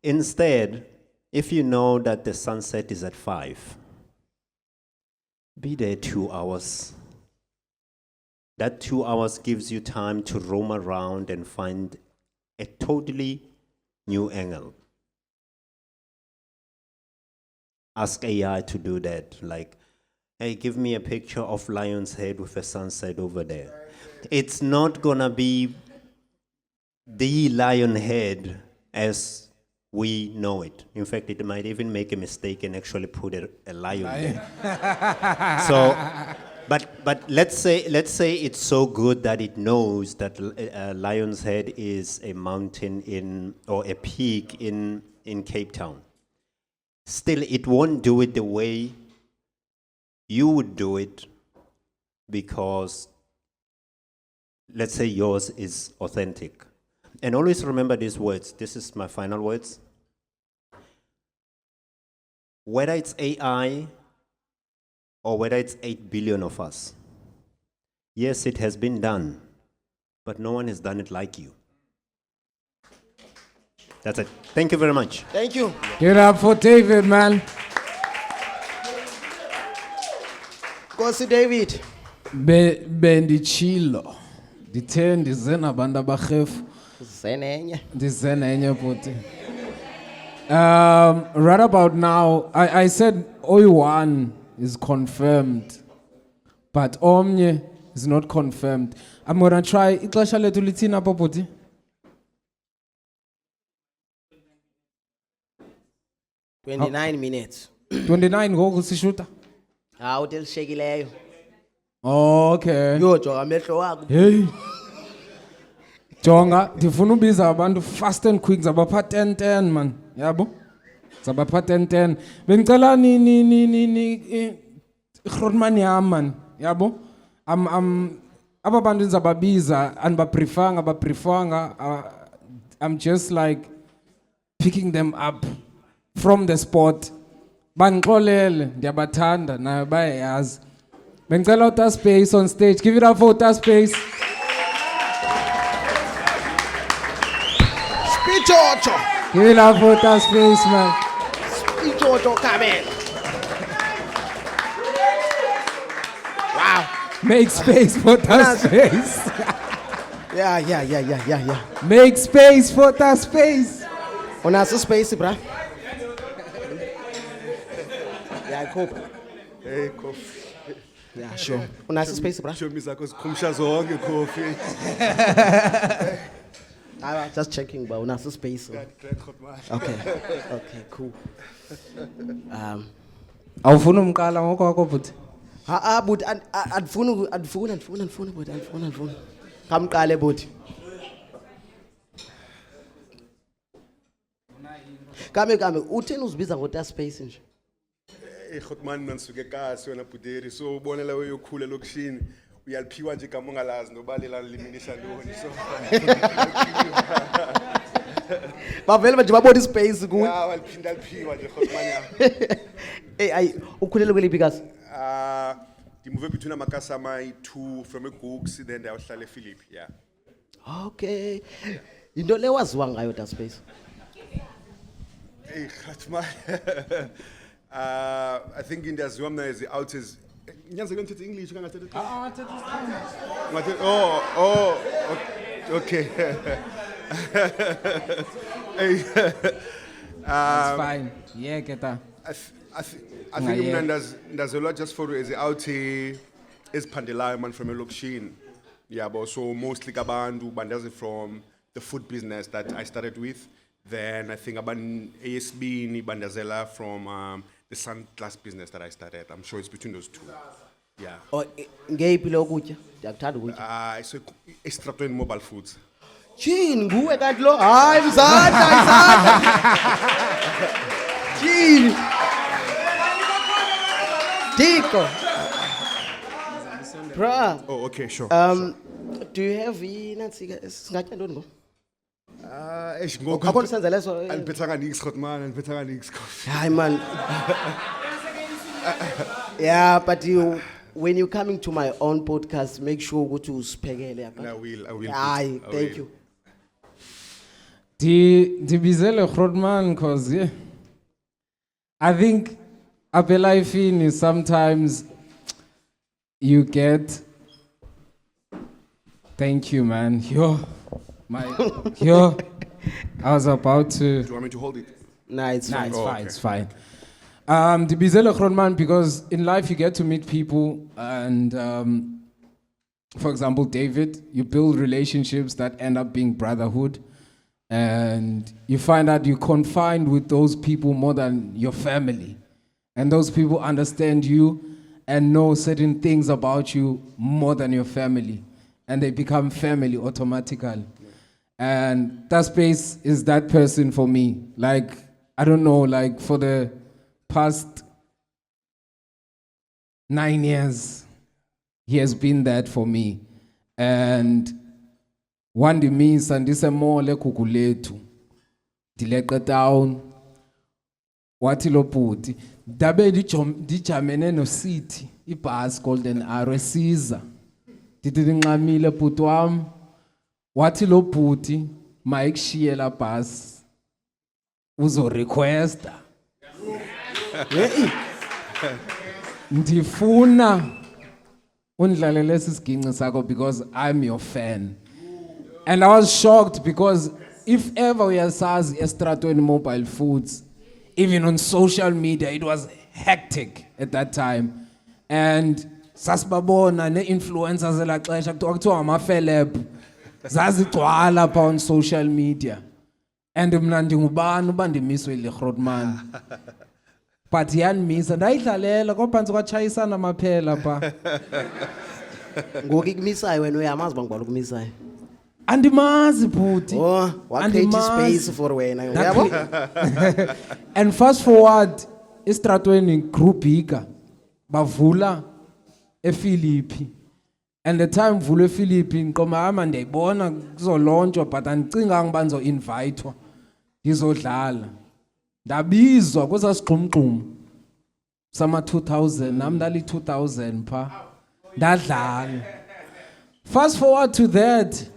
Instead, if you know that the sunset is at 5, be there 2 hours. That 2 hours gives you time to roam around and find a totally new angle. Ask AI to do that. Like, hey, give me a picture of Lion's Head with a sunset over there. It's not gonna be the lion head as we know it. In fact, it might even make a mistake and actually put a lion there. So But let's say it's so good that it knows that Lion's Head is a mountain or a peak in Cape Town. Still, it won't do it the way you would do it, because let's say yours is authentic. And always remember these words. This is my final words. Whether it's AI or whether it's 8 billion of us, yes, it has been done, but no one has done it like you. That's it. Thank you very much. Thank you. Give it up for David, man. Nkosi David. Bendichilo. Dithe ndize nabantu abarhefu. Zenenye. Ndize nenye futhi. Right about now, I said Oyi1 is confirmed, but Omnye is not confirmed. I'm gonna try. Ixesha lethu lithini apho bhuti? Oh. 29 minutes. 29 ngoku sishuta. Hawu telishekileyo. Okay. Yo jonga amehlo wakho. Hey. Jonga, ndifuna ubiza abantu fast and quick zabapha 10 man. Yabo? Zabapha 10. Bengicela ni Grootman yam man. Yabo? Aba bantu ndizababiza anibabriefanga. I'm just like picking them up from the spot. Bangixolele ndiyabathanda nayo bayayazi. Bengicela uta space on stage. Give it up for uta space. Spichocho. Give it up for uta space, man. Spichocho Kamel. Wow. Make space for uta space. Yeah. Make space for uta space. Unaso space, bra? Yeah, cool. Hey, Kofi. Yeah, sure. Unaso space, bra? Show me zakho sikhumsha zonke Kofi. I was just checking, but unaso space. Okay, cool. Awufuna umqala ngokwakho futhi. But andifuna but andifuna. Kamqale but. Kame utheni uzibiza ngota space nje? Khotman nansuke kasi wena Bhuderi, so ubonela weyokhula lokishini uyaliphiwa nje igama ongalazi nobalela liminisha ntoni, so Bavele nje babona ispace kuwe. yeah, waliphinda aliphiwa nje Khotman yam. Hey, ukhulele kweliphi kasi? Ndimove between amakasama 2 from eGooks, then ndayohlala ePhilip, yeah. Okay. Into le waziwa ngayo ta space. Hey Khotman. I think indiaziwa mna as out as nyanzeke ngithethe English kangathethe. Okay. Hey. It's fine. Yeah, get that. I think mna ndazelwa just for as out eziphandelayo man from elokishini. Yeah, but so mostly kabantu bandazi from the food business that I started with. Then I think about ASB ni bandazela from the sunglass business that I started. I'm sure it's between those two. Yeah. Oh, ngeyiphi lokutya? Ndiyakuthanda ukutya. So Estratweni Mobile Foods. Chini nguwe kanti lo? Hayi mzandla. Chini. Diko. Bra. Oh, okay, sure. Do you have inantsika singatya ntoni ngo? Ngoku Akho senza leso. andiphethanga nix Khotman, andiphethanga nix Kofi. Hayi man. Yeah, but when you're coming to my own podcast, make sure ukuthi usiphekele yabona. I will. Hayi, thank you. Ndibizele Grootman because yeah, I think apha elifini is sometimes you get. Thank you, man. I was about to. Do you want me to hold it? Nah, it's fine. It's fine. Ndibizele Grootman because in life you get to meet people and for example, David, you build relationships that end up being brotherhood. And you find out you're confined with those people more than your family. And those people understand you and know certain things about you more than your family. And they become family automatically. And that space is that person for me. Like, I don't know, like for the past 9 years, he has been that for me. And one day me sandise mole kukuletu. Dileqa down. Wathi lo bhuti dabe dijamene no city ibus Golden Arrow Caesar dithi nqamile bhuti wami wathi lo bhuti mayikushiye la bus uzo requesta ndifuna undlalele lesiginci sakho because I'm your fan. And I was shocked because if ever uyasazi estratweni Mobile Foods, even on social media, it was hectic at that time. And sasibabona ne-influencers elaa xesha kuthiwa ngama-celeb zazigcwala pha on social media. And mna ndingubani uba ndimiswe yiLegrootman. But yanimisa ndayidlalela kwaphantsi kwatshayisana amaphela pha. Ngoku ikumisayo wena uyamazi uba ngubani ukumisayo. Andimazi bhuti. Oh, wakhethi space for wena uyabo? And fast forward estratweni Grubika bavula ePhilippi. And the time vula ePhilippi ngiqoma ama ndiyayibona kuzolontshwa but andicinganga uba ndizo-invayithwa ndizodlala. Ndabizwa kwesa sigxumgxum sama 2000 nami ndali 2000 pha ndadlala. Fast forward to that,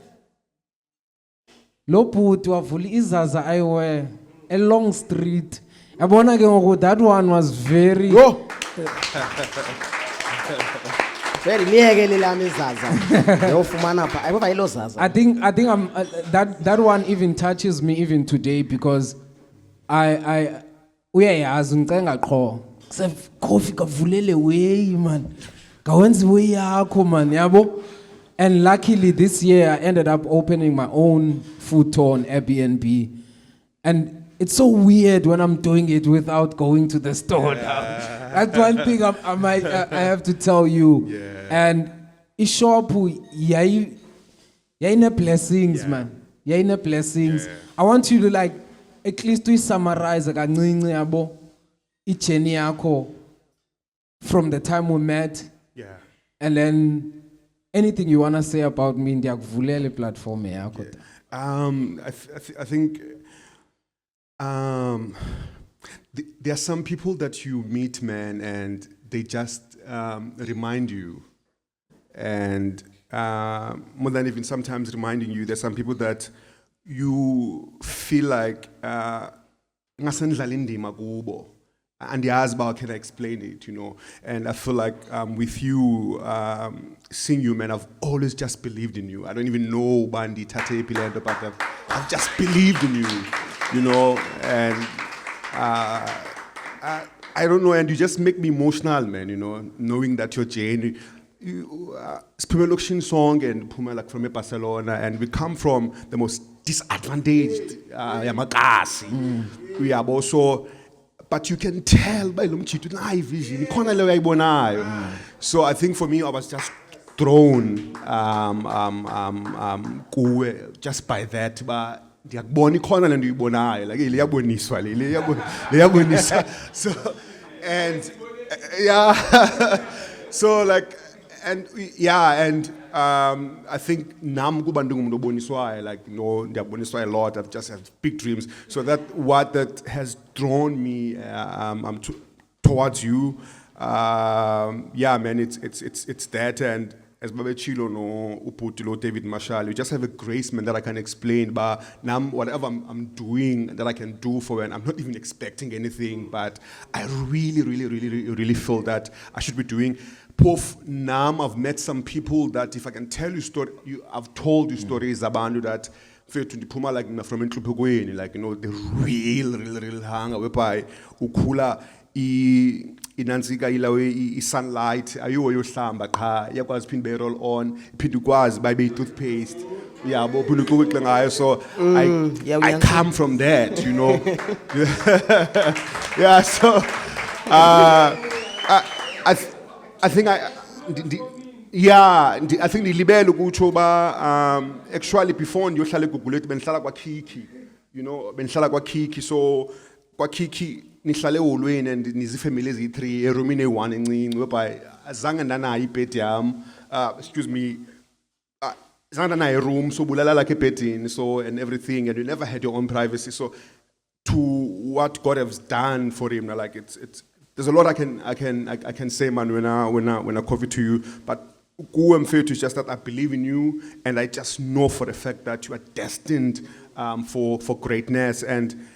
lo bhuti wavula izaza ayiwe eLong Street. Yabona ke ngoku that one was very very liyeke lelami izaza yofumana pha ayibo bayilo zaza. I think I'm that one even touches me even today because I uyayazi ngicenga qho kuse coffee kavulele way man kawenza way yakho man yabo. And luckily this year I ended up opening my own food tour on Airbnb. And it's so weird when I'm doing it without going to the store now. That's one thing I have to tell you. Yeah. And ishopu yaine blessings man. Yaine blessings. I want you to like at least to summarize kancinci yabo ijourney yakho from the time we met. Yeah. And then anything you want to say about me, ndiyakuvulela platform yakho. I think there are some people that you meet, man, and they just remind you. And more than even sometimes reminding you, there's some people that you feel like ngasendlala indima kubo. And the Asbal can explain it, you know. And I feel like with you, seeing you, man, I've always just believed in you. I don't even know Bandi, Tate, Pilendo, but I've just believed in you know. And I don't know, and you just make me emotional, man, you know, knowing that your journey. Spimolokshin song and Puma like from Barcelona, and we come from the most disadvantaged Yamakasi. We are also. But you can tell by Lumchitu vision. So I think for me, I was just thrown just by that. But so and yeah, so like and yeah and I think nam kubandungu boniswa like no ndiyaboniswa a lot. I've just had big dreams. So that has drawn me towards you. Yeah, man, it's that. And as Babe Chilo no Uputilo David Marshall, you just have a grace, man, that I can explain. But now whatever I'm doing that I can do for it, I'm not even expecting anything. But I really feel that I should be doing. Pof Nam, I've met some people that if I can tell you story, I've told you stories about you that Puma like from Intrupugweni, like you know the real hunger whereby ukula inansika ilawe sunlight ayo yohlamba qha yakwazi phinde roll on iphinde ukwazi babe toothpaste yabo phinde ukuxoxa ngayo. So I come from that, you know. Yeah, so I think I think nilibele ukuthi ba actually before ndiyohlala eGugulethu bendihlala kwaKiki, you know, bendihlala kwaKiki, so kwaKiki nihlale eholweni and nizifamily ezi3 eromini e1 encinci whereby azange ndanayo ibed yam, excuse me, zange ndanayo room, so bulala like ebedini, so and everything, and you never had your own privacy. So to what God has done for him, like it's there's a lot I can say, man, when I cover to you, but go and fail to just that I believe in you, and I just know for the fact that you are destined for greatness. And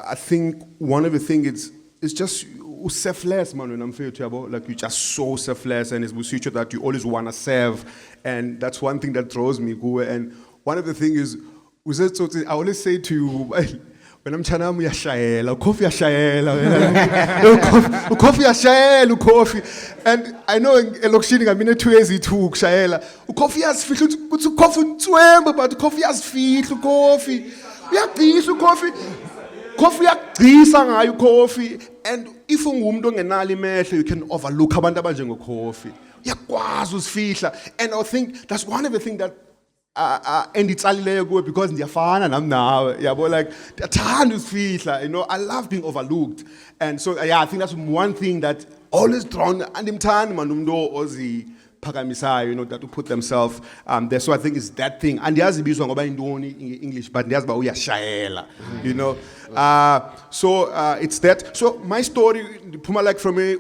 I think one of the things is just selfless, man. When I'm fair to you, like you're just so selfless, and it's with you that you always want to serve, and that's one thing that draws me. And one of the things is, I always say to you. When I'm trying to uyashayela, coffee yashayela, coffee yashayela, coffee. And I know elokishini ngamine 2 years itu kushayela. Coffee yasifihla ukuthi coffee ntswembe, but coffee yasifihla coffee. Uyagcisa coffee. Coffee uyagcisa ngayo coffee. And if ungumuntu ongenalo imehlo, you can overlook abantu abanjengo coffee. Uyakwazi usifihla. And I think that's one of the things that and it's all because ndiyafana nam nawe, yabo, like ndiyathanda usifihla, you know, I love being overlooked. And so yeah, I think that's one thing that always drawn, and imthandi man umuntu oziphakamisayo, you know, that to put themselves there. So I think it's that thing. And ndiyazi ibizwa ngoba intoni in English, but ndiyazi ba uyashayela, you know. So it's that. So my story, Puma, like from a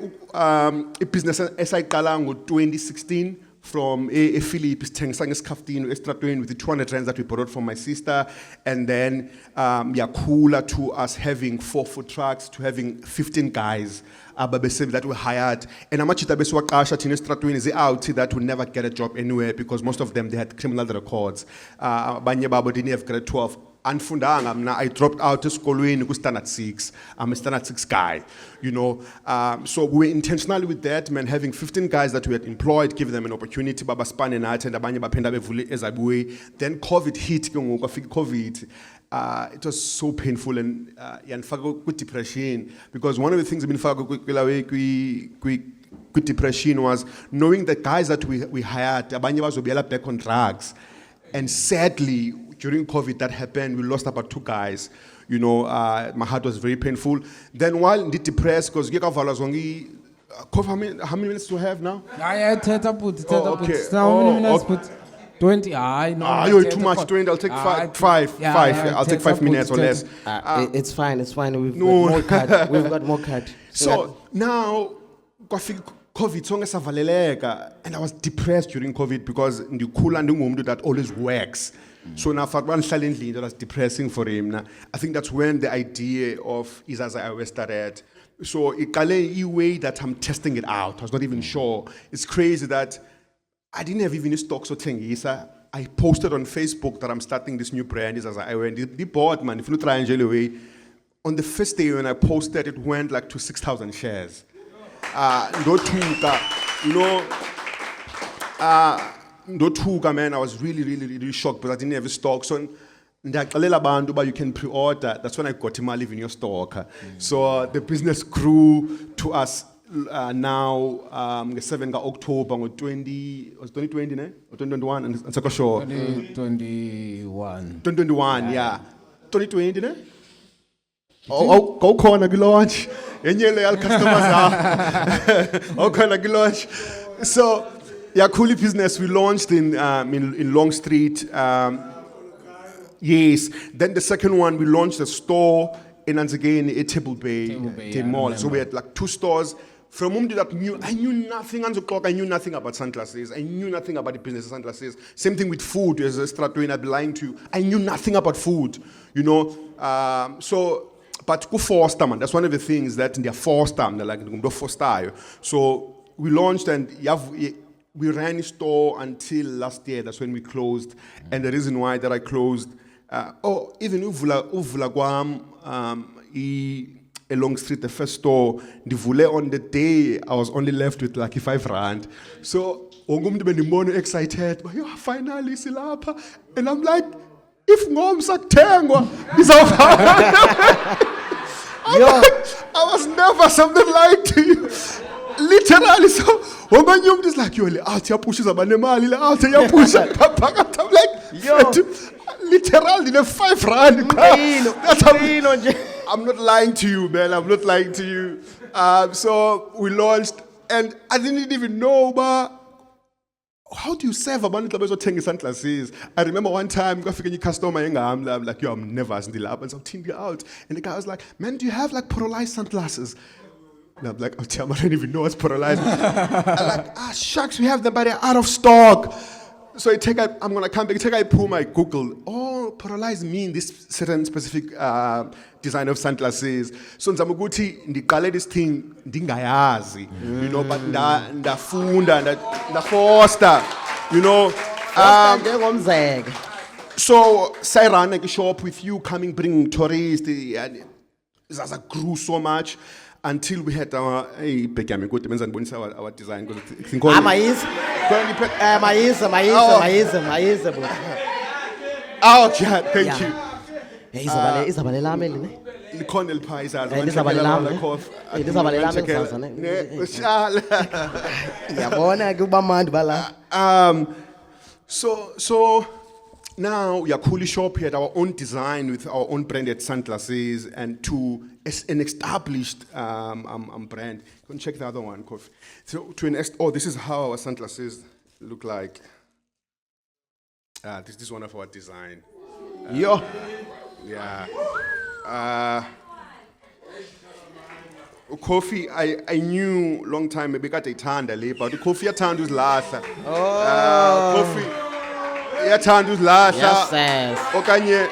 business esayiqala ngo-2016. From a Philip Tengsanges Kaftin Estratuen with the 200 rands that we borrowed from my sister, and then Yakula to us having 4 food trucks, to having 15 guys that were hired. And Amachita Beswakasha Tinestratuen is out that would never get a job anywhere because most of them they had criminal records. Banya Babo didn't have grade 12. I dropped out of school in standard 6. I'm a standard 6 guy, you know. So we were intentional with that, man, having 15 guys that we had employed, giving them an opportunity. Baba span and I then COVID hit. COVID. It was so painful and with depression, because one of the things I've been with depression was knowing the guys that we hired, was back on drugs, and sadly. During COVID, that happened. We lost about 2 guys. You know, my heart was very painful. Then while I'm depressed, because how many minutes do I have now? Okay. Oh, How many minutes? okay. Put 20. You're too much. 20. I'll take five. I'll take 5 minutes or less. It's fine. We've got more card. We've got more card. So now, COVID, and I was depressed during COVID because that always works. So now for one silently that was depressing for him. I think that's when the idea of Izaza Iwe started. So it a way that I'm testing it out. I was not even sure. It's crazy that I didn't have even stocks or Tengisa. I posted on Facebook that I'm starting this new brand, Izaza Iwe. And the board, man, if you try and away, on the first day when I posted, it went like to 6,000 shares. Man, I was really shocked because I didn't have a stock. So you can pre-order. That's when I got him live in your stock. So the business grew to us now 7 October 2020, ne? Or 2021 and it's like sure. 2021. 2021, yeah. 2020, ne? Go corner launch. Enyele customers now. Corner launch. So yeah, Cooley Business, we launched in Long Street. Yes. Then the second one, we launched a store in Anzagane, Table Bay Mall. So we had like 2 stores. From whom did that I knew nothing on the clock. I knew nothing about sunglasses. I knew nothing about the business of sunglasses. Same thing with food. As a Stratwin, I'd be lying to you. I knew nothing about food, you know. But go Forster, man. That's one of the things that they're Forster, they're like go Forster. So we launched and we ran a store until last year. That's when we closed. And the reason why that I closed, even uvula kwam a Long Street, the first store, on the day I was only left with like 5 rand. So I'm excited, but finally silapa. And I'm like, if ngomsa tengwa, I was never something like to you. Literally, so omunye umuntu is like, yo, le out yapusha izaba nemali, le out yapusha. I'm like, Yo. literally, the R5. Umqhino, That's how. umqhino nje. I'm not lying to you, man. I'm not lying to you. So we launched, and I didn't even know, but how do you serve abantu xa bezothenga i-sunglasses? I remember one time, kwafika enye customer engami, I'm like, yo, I'm never ndila apha, ndizawuthinga out. And the guy was like, man, do you have like polarized sunglasses? And I'm like, oh, damn, I don't even know what's polarized. I'm like, shucks, we have them, but they're out of stock. So I'm gonna come back, I pull my Google. Oh, polarized mean this certain specific design of sunglasses. So nzama ukuthi ndiqale this thing ndingayazi, you know, but ndafunda, ndafoster, you know. Njengomzeke. So Sairan, like shop with you coming, bringing tourists, and it grew so much until we had our our design. Mayisa bro. Oh, yeah, thank you. Izaba lelami ne. Likhona elipha izazi. Lizaba lelami. Lizaba lelami ngizaza ne. Yabona ke uba mandi bala. So now we are coolly shop here, our own design with our own branded sunglasses and to an established brand. You can check the other one, Kofi. So this is how our sunglasses look like. This is one of our design. Yo. Yeah. Kofi, I knew long time maybe got a tanda but the Kofi athanda uzilahla. Kofi yathanda uzilahla. Yes. Okanye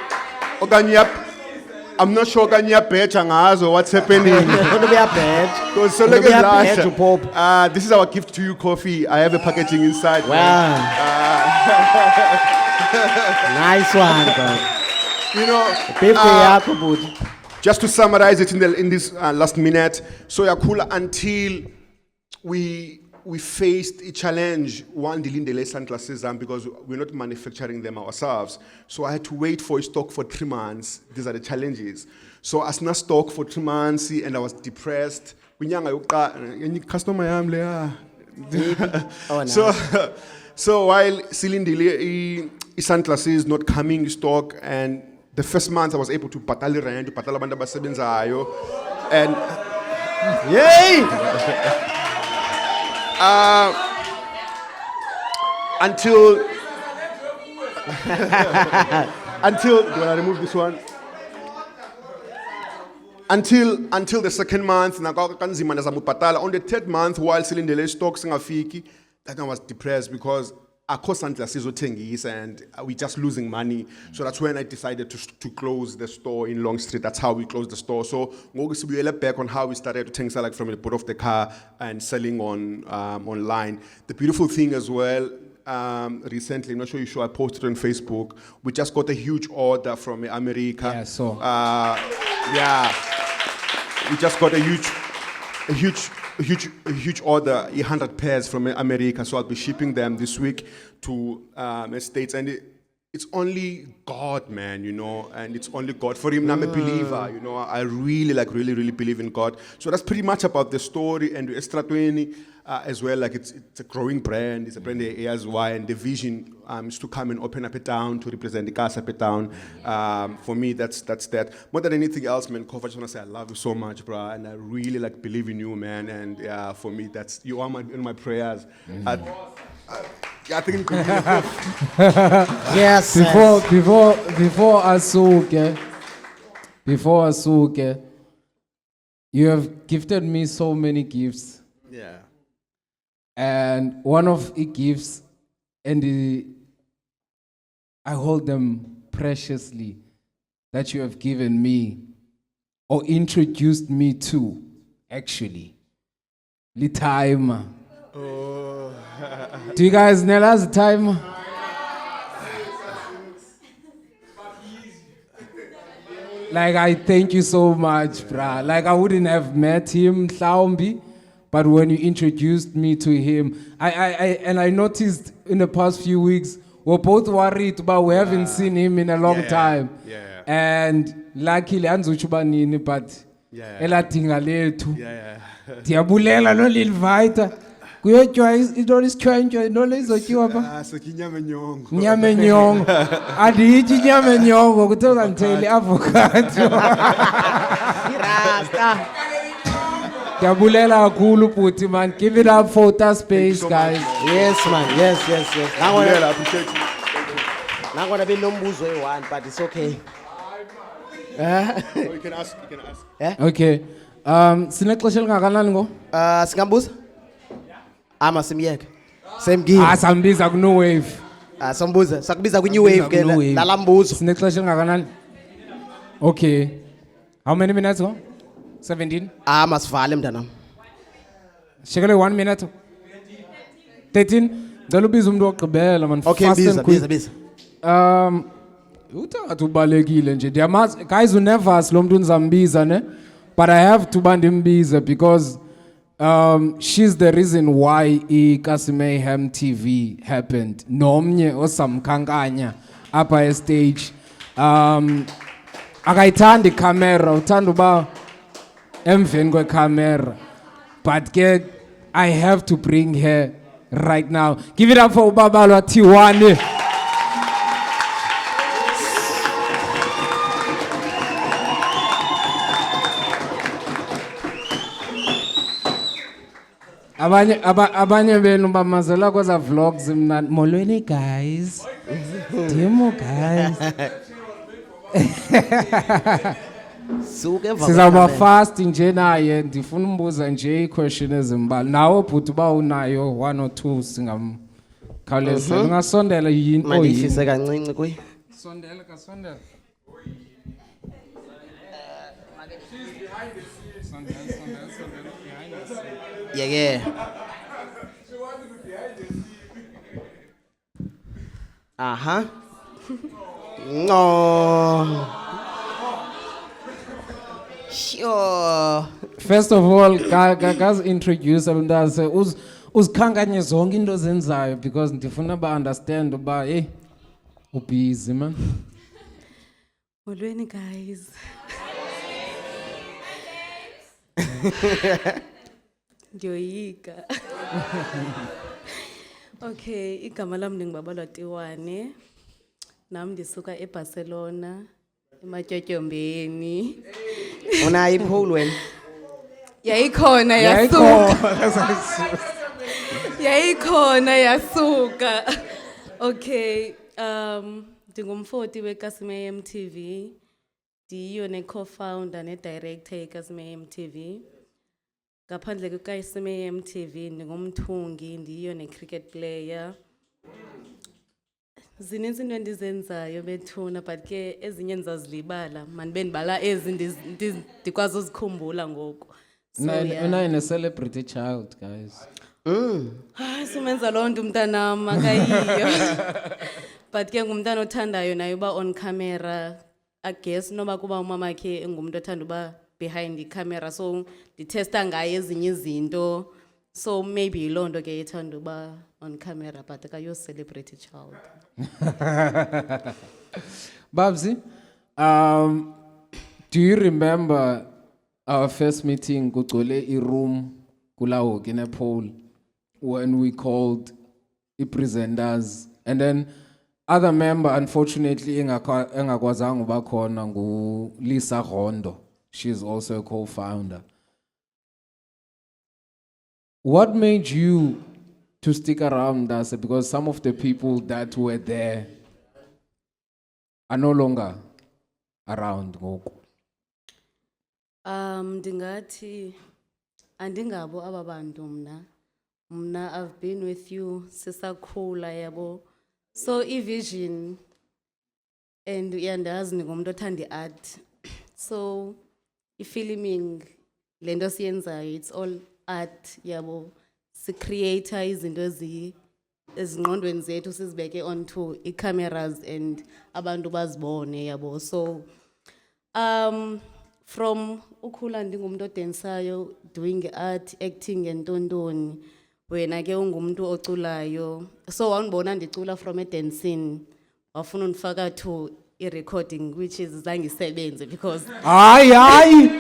I'm not sure okanye yabheja ngazo what's happening. Gonna be a badge. Because so Gonna be a badge, Pop. this is our gift to you, Kofi. I have a packaging inside. Wow. Nice one, bro. You know, Birthday yakho budi. just to summarize it in this last minute, so Yakula until we faced a challenge, one dealing the sunglasses because we're not manufacturing them ourselves. So I had to wait for a stock for 3 months. These are the challenges. So as na stock for 3 months and I was depressed. Customer Oh, nice. So while Silindile sunglasses not coming in stock, and the first month I was able to patali rent, to patala banda basebenzayo, and Yay! until do I remove this one? Until the second month, on the third month, while Silindile stock singafiki, that I was depressed because our cost sunglasses and we're just losing money. So that's when I decided to close the store in Long Street. That's how we closed the store. So we look back on how we started to things like from the put of the car and selling on online. The beautiful thing as well, recently, I'm not sure you saw, I posted on Facebook. We just got a huge order from America. Yeah, so. We just got a huge order, 100 pairs from America. So I'll be shipping them this week to the States. And it's only God, man, you know, and it's only God. For him, I'm a believer, you know. I really believe in God. So that's pretty much about the story. And Estratweni as well, like it's a growing brand. It's a brand as well. And the vision is to come and open up a town, to represent the Casa town. For me, that's that. More than anything else, man, Kof, I just want to say I love you so much, bro. And I really believe in you, man. And for me, you are in my prayers. I think Yes. Before Asuke, you have gifted me so many gifts. Yeah. And one of the gifts, I hold them preciously, that you have given me or introduced me to, actually. The timer. Do you guys know the timer? Like, I thank you so much, bruh. Like, I wouldn't have met him, Tlaumbi, but when you introduced me to him, I noticed in the past few weeks, we're both worried, but we haven't seen him in a long time. Yeah. And luckily, Anzuchubanini, but Yeah. eladinga lethu. Yeah. Ndiyabulela lo Lilvita. Kuyotyiwa into isichwenjwe into lezotyiwa pa. Ah, so kinyama nyongo. Nyama enyongo. Andiyityi inyama enyongo kuthiwa ndithele avocado. Rasta. Ndiyabulela kakhulu bhuti man. Give it up for Uta Space guys. Yes man, yes. Yeah, I appreciate you. Nangona benombuzo eyi-1 but it's okay. Oh, you can ask. Okay. Sinexesha elingakanani ngo? Singambuza? Masimyeke. Semgile. Sambiza ku New Wave. Sombuza, sakubiza kwi-new wave ke New Wave. lala mbuzo. Sinexesha elingakanani? Okay. How many minutes go? 17? Masivale mntanam. Shekele 1 minute. 13? Ndicela ubiza umuntu wokugqibela man. Okay, Fast and quick. biza. Uthatha ubalekile nje. Ndiyamazi guys unervous lo muntu ndizambiza ne. But I have to bandimbiza because she's the reason why iKasiMayhem TV happened. Nomnye osamkhankanya apha stage. Akayithanda iCamera, uthanda uba emveni kweCamera. But ke I have to bring her right now. Give it up for ubabalwa T1. Abanye benu bamazela kweza vlogs mna molweni guys. Demo guys. Suke emva. Sizawuba fast nje naye ndifuna umbuza nje iquestion ezimbalwa. Nawe bhuti ba unayo 1 or 2 singamkhawuleza. Ungasondela yini oyini. Mandishise kancinci kuyi. Sondela kasondela. Yeah. No. Sure. First of all, guys introduce abantase uzikhankanye zonke into zenzayo because ndifuna ba understand uba hey ubusy man. Molweni guys. Ndiyoyika. Okay, igama lami ndingubabalwa Tiwane. Nami ndisuka eBarcelona, ematyotyombeni. Unayo ipole wena? Yayikhona yasuka. Yayikhona yasuka. Okay, ndingumfoti weKasiMayhem TV. Ndiyo ne-co-founder ne-director yeKasiMayhem TV. Ngaphandle kweKasiMayhem TV ndingumthungi, ndiyo ne-cricket player. Zininzi into endizenzayo bethuna but ke ezinye ndizazilibala mandibe ndibala ezi ndikwazi uzikhumbula ngoku. Unayo ne-celebrity child guys. Hayi sumenza loo nto umntanam akayiyo. But ke ngumntana othandayo naye uba on camera. I guess noba kuba umamakhe engumntu othanda uba behind the camera so ndithesta ngaye ezinye izinto. So maybe yiloo nto ke ethanda uba on camera but akayo celebrity child. Babsy, do you remember our first meeting kugcwele i-room kulawo kine-pole when we called i-presenters and then other member unfortunately engakwazanga uba khona nguLisa Rondo. She's also a co-founder. What made you to stick around us? Because some of the people that were there are no longer around ngoku. Ndingathi andingabo aba bantu mna I've been with you sisakhula yabo. So vision and uyandazi ningumuntu othanda art. So filming lento siyenzayo it's all art yabo. Si creator izinto ezingqondweni zethu sizibeke onto i-cameras and abantu bazibone yabo. So from ukhula ndingumuntu odansayo doing art, acting and tontoni. Wena ke ungumuntu oculayo. So wangibona ndicula from dancing. Wafuna undifaka to i-recording which is zange isebenze because Hayi.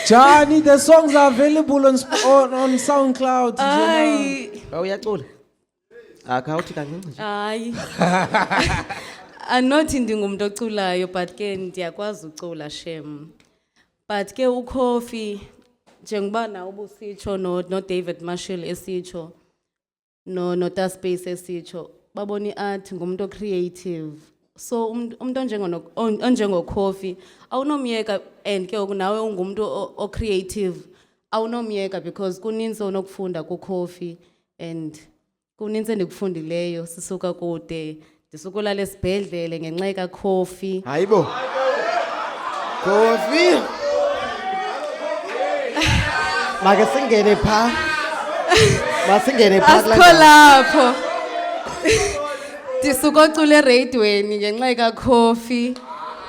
Johnny, the songs are available on SoundCloud. Hayi. Uyacula. Akawuthi kancinci. Hayi. Anothi ndingumuntu oculayo but ke ndiyakwazi ucula shem. But ke uCoffee njengoba nawo ubusitsho no David Marshall esitsho no Taspace esitsho babona iart ngumuntu creative. So umuntu onjengo Coffee awunomyeka and ke nawe ungumuntu o creative awunomyeka because kuninzi onokufunda ku Coffee and kuninzi endikufundileyo sisuka kude ndisukulala esibhedlele ngenxa ka Coffee. Hayibo. Coffee. Make singene pha. Masingene pha Asikho lapho. Ndisuka ocula eradioweni ngenxa ka Coffee.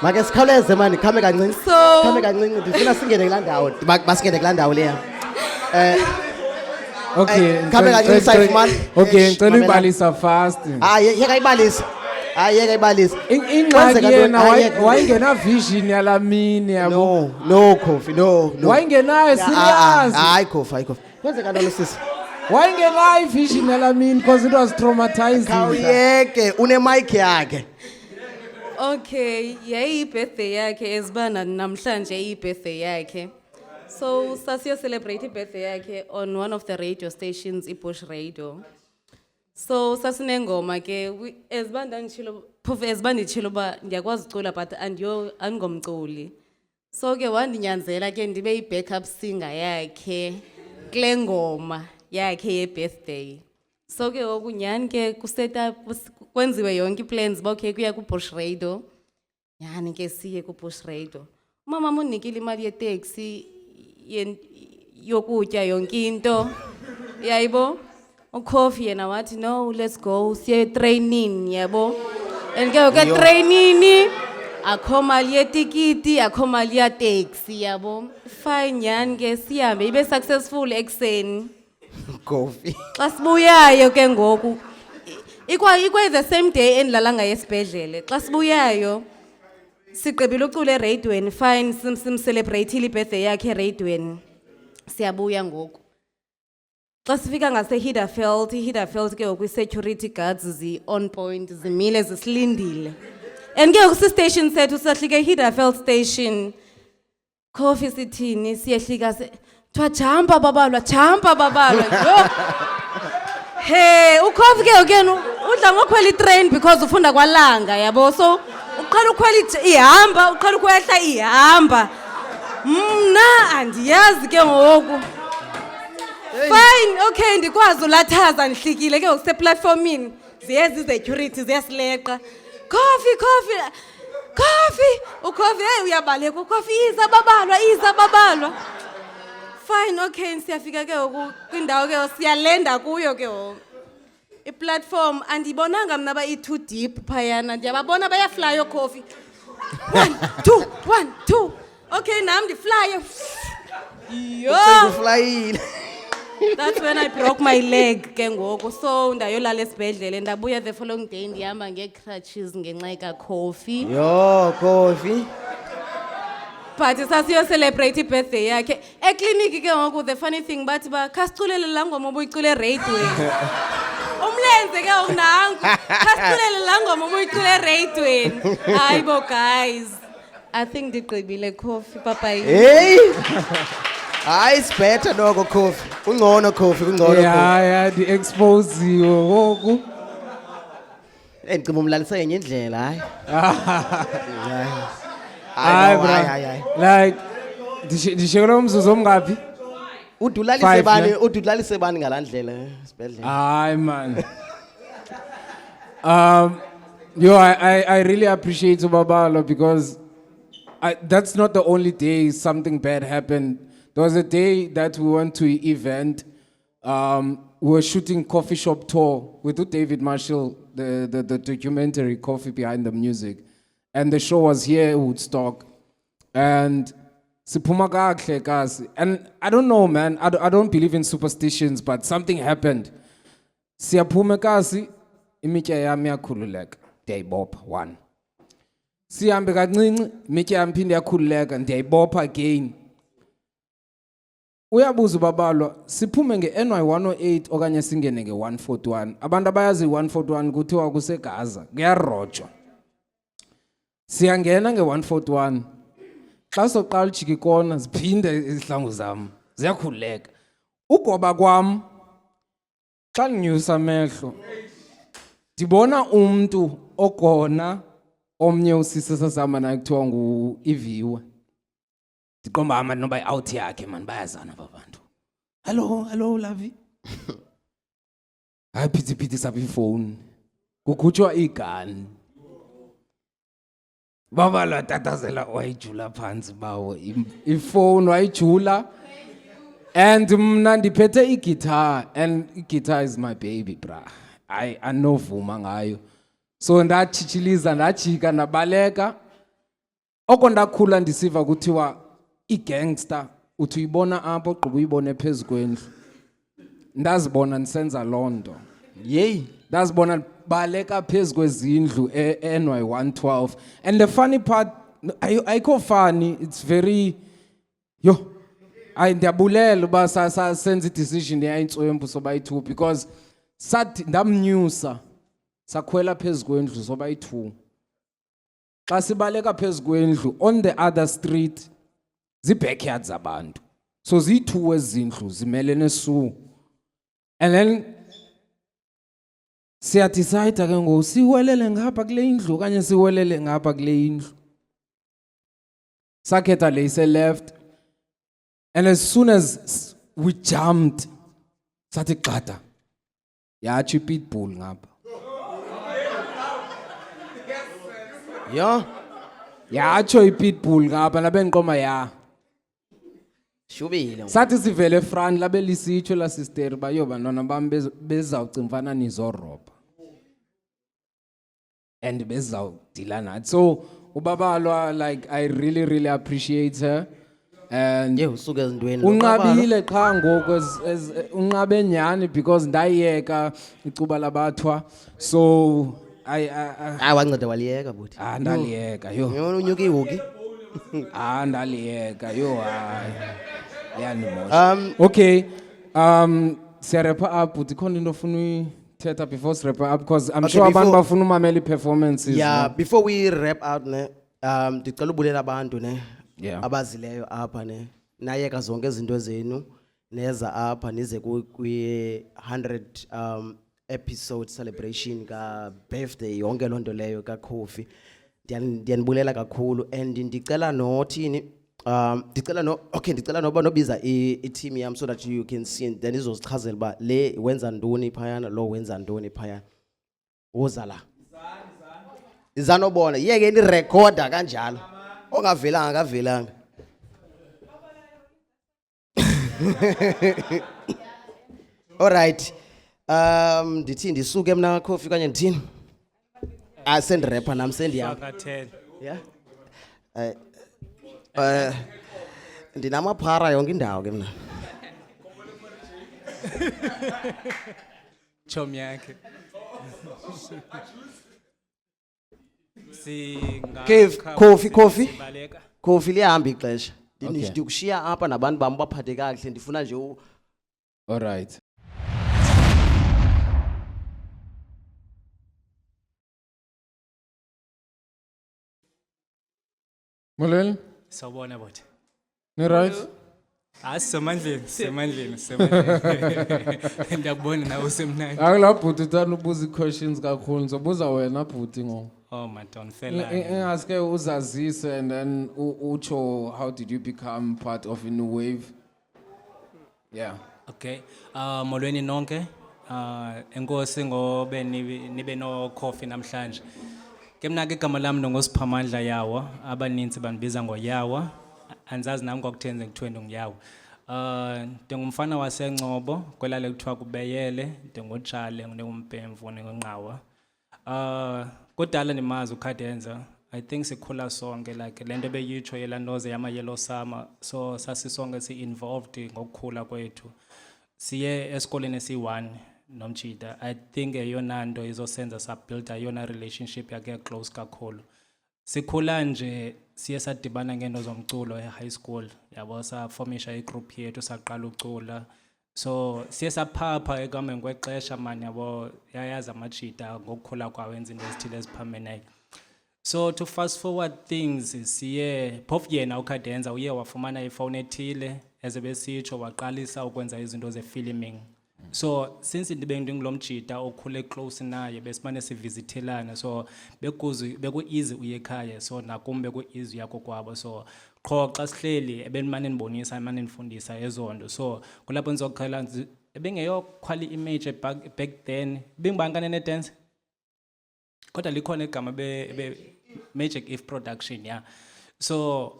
Make sikhawuleze mani khame kancinci. So- Khame kancinci ndifuna singene kula ndawo. Masingene kula ndawo leya. Okay. Khame kancinci sayifumana. Okay, ngicela uyibalisa fast. Yeka ibalisa. Yeka ibalisa. Ingxaki yena wayengena vision yalamini yabo. No Coffee, no. Wayengenayo serious. Hayi Coffee. Kwenzeka ntoni sisi? Wayengenayo vision yalamini because it was traumatizing. Khawuyeke une mic yakhe. Okay, yayi birthday yakhe ezibana namhlanje iyi birthday yakhe. So sasiyo celebrate birthday yakhe on one of the radio stations iBush Radio. So sasinengoma ke ezibanda ngishilo phofu ezibanda ichilo ba ndiyakwazi ucula but angomculi. So ke wandinyanzela ke ndibe i-backup singer yakhe kule ngoma yakhe ye-birthday. So ke okunyani ke kuseta kwenziwe yonke plans bokhe kuya kuBush Radio. Yani ke siye kuBush Radio. Mama unikile imali ye-taxi yokutya yonke into. Yayibo? uCoffee yena wathi no let's go siye training yabo. And ke training akho mali yetikiti akho mali ya taxi yabo. Fine yani ke sihambe ibe successful ekseni. Coffee. Xa sibuyayo ke ngoku ikwa the same day endlala ngaye esibhedlele. Xa sibuyayo sigqibile ucula eradioweni fine celebrate ibirthday yakhe eradioweni. Siyabuya ngoku. Xa sifika ngase Hidderfeld ke ngoku security guards zi on point zimile zisilindile. And ke ngoku station sethu sahlike Hidderfeld station. Coffee sithini siyehlika Twa jumpa babalwa yo. Hey, uCoffee ke again udla ngokhwela itrain because ufunda kwalanga yabo. So uqala ukhwela ihamba, uqala ukwehla ihamba. Mna andiyazi ke ngoku. Fine, okay ndikwazi ulathaza ndihlikile ke ngose platformini. Ziyeza security ziyasileqa. Coffee. uCoffee hey uyabaleka uCoffee iza babalwa. Fine, okay, siyafika ke kwindawo ke siyalenda kuyo ke iplatform andibonanga mina ba i2 deep phayana ndiyababona bayafly uCoffee 1 2 okay nami ndifly yo Uflyile. that's when I broke my leg ke ngoku so ndayolala esibhedlele ndabuya the following day ndihamba nge-crutches ngenxa kaCoffee. Yo Coffee. But sasiyo celebrate birthday yakhe ekliniki ke ngoku the funny thing bathi ba khasiculele la ngoma obuyicule eradioweni. Umlenze ke unangu khasiculele la ngoma obuyicule eradioweni. Hayibo guys I think ndigqibile Coffee papa yini. Hey. It's better noko Coffee. Kungcono Coffee, kungcono Coffee. Yeah, the expose ngoku. Ngicima umlalisa yenye indlela hayi. Hayi. Like dishekela umzuzu omngaphi? Udulalise bani ngalandlela esibhedlela. Hayi man. I really appreciate Babalo because that's not the only day something bad happened. There was a day that we went to an event. We were shooting Coffee Shop Tour with David Marshall, the documentary Coffee Behind the Music. And the show was here in Woodstock. And and I don't know, man. I don't believe in superstitions, but something happened. Siyaphuma kasi imitya yami yakhululeka ndiyayibopha 1. Sihambe kancinci imitya yami phinde yakhululeka ndiyayibopha again. Uyabuza babalwa siphume nge-NY 108 okanye singene nge-141. Abantu abayazi i-141 kuthiwa kuseGaza, kuyarojwa. Siyangena nge-141. Xa soqala ujika ikona ziphinde izihlangu zam ziyakhuleka. Ugoba kwam xa ndinyusa amehlo ndibona umntu okona omnye usisi sasihamba naye kuthiwa ngu-Iviwe. Ndiqomba mani noba i-out yakhe mani bayazana aba bantu. Hello Lavi. Hayi phithi sapha ifowuni. Kukhutshwa igani. Babalwa tatazela wayijula phansi bawo ifowuni wayijula. And mna ndiphethe i-guitar and i-guitar is my baby bra. Anovuma ngayo. So ndachichiliza ndajika nabaleka. Oko ndakhula ndisiva kuthiwa i-gangster uthi uyibona apho ogqiba uyibone phezu kwendlu. Ndazibona ndisenza loo nto. Yeyi. Ndazibona baleka phezu kwezindlu NY 112. And the funny part, ayikho funny, it's very, ndiyabulela uba senza i-decision yayintswempu sobayi-2 because sathi ndamnyusa sakhwela phezu kwendlu sobayi-2. Xa sibaleka phezu kwendlu on the other street zii-backyards zabantu. So ziyi-2 ezindlu zimelene su. And then siyadecide ke ngoku siwelele ngapha kule indlu okanye siwelele ngapha kule indlu. Sakhetha le ise-left. And as soon as we jumped, sathi xada. Yatsho i-pitbull ngapha. Yeah. Yatsho i-pitbull ngapha labe ndiqoma ya. Shubile. Sathi sivele front labe lisitsho la sister ba yo bantwana bami bezawucimfana nizoroba. And bezawudila nathi. So ubabalwa like I really appreciate her. And usuke ezintweni. unqabile qha ngoku unqabe nyani because ndayiyeka icuba labathwa. So wanceda waliyeka buthi. Ndaliyeka yo. Unyuka ihuki. Ndaliyeka yo hayi. Yanimosha. Okay. Siyarepa up but ikhona into ofuna uyithetha before sirepa up because I'm sure abantu bafuna umamela i-performances. Yeah, before we wrap out ne ndicela ubulela abantu ne abazileyo apha ne nayeka zonke izinto zenu neza apha nize kwi-100 episode celebration ka birthday yonke lonto leyo ka Coffee. Ndiyanibulela kakhulu and ndicela nothini ndicela noba nobiza i-team yam so that you can see then izosichazela ba le wenza ntoni phayana lo wenza ntoni phayana. Uza la izanobona yeke ni recorder kanjalo ongavelanga kavelanga. All right. Ndithi ndisuke mna Coffee kanye ndithini? Send rapper nam send yam. Yeah. Ndinamaphara yonke indawo ke mna. Chom yakhe. Coffee liyahamba ixesha. Ndikushiya apha nabantu bam baphathe kahle ndifuna nje All right. Molweni. Sawubona bothi. Ni right? Semandleni. Ndiyakubona nawe usemnandi. Akula bhuti uthanda ubuza i-questions kakhulu ngizobuza wena bhuti ngoku. Oh madon fella. Ingaske uzazise and then ucho how did you become part of a new wave? Yeah. Okay. Molweni nonke. Enkosi ngobe nibe no Coffee namhlanje. Ke mna ke igama lami ngosiphamandla Yawa, abaninzi bandibiza ngoYawa. Anzazi nami ngokuthenze ngithwende ngiyawa. Ndingumfana waseNcobo kwelale kuthiwa kubeyele, ndingutshale ngingumpemvu nginqawa. Kudala ndimazi uKhadenza. I think sikhula sonke like lento beyitsho yelandoze yama Yellow Summer. So sasisonke si-involved ngokukhula kwethu. Siye esikoleni esi1 nomchita. I think eyona nto izosenza sabuilda yona relationship yakhe close kakhulu. sikhula nje siye sadibana ngento zomculo e-high school yabo saformisha igroup yethu saqala ucula so siye saphapha ekuhambeni kwexesha mani yabo yayazi amajita ngokukhula kwawo enza into ezithile eziphameneyo so to fast forward things siye phofu yena uKadenza uye wafumana ifowuni ethile ezebesitsho waqalisa ukwenza izinto ze-filming so since ndibe ngilomjita okhule close naye besimane sivisithelana so beku-easy uye ekhaya so nakumbe ku-easy yakho kwabo so qho xa sihleli ebenimane nibonisa emane nifundisa ezonto so kulapho nizokhala ebengeyokhwala i-image back then bengibangane ne-dance kodwa likhona igama Magic If Production yeah so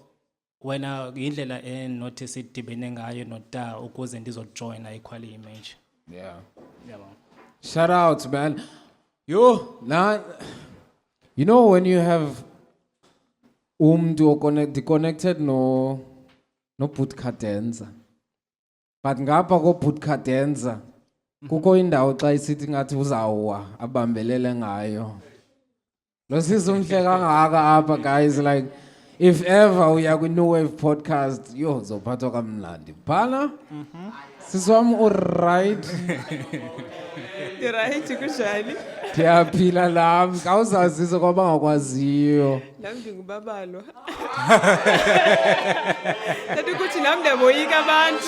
wena indlela enotice idibene ngayo nota ukuze ndizojoina ikhwali image Yeah. yabo Shout out, man. Yo, nah. You know when you have connected no put cadenza. But ngapha ko put cadenza. Kuko indawo xa isithi ngathi uzawa abambelele ngayo. Lo sizumhle kangaka apha guys like if ever we are ku-New Wave podcast yo zophathwa kamnandi. Bhala? Siswami alright. Right kunjani? Ndiyaphila lami kawuzazise kwabangakwaziyo Nami ndingubabalo. Kanti ukuthi nami ndiyaboyika abantu.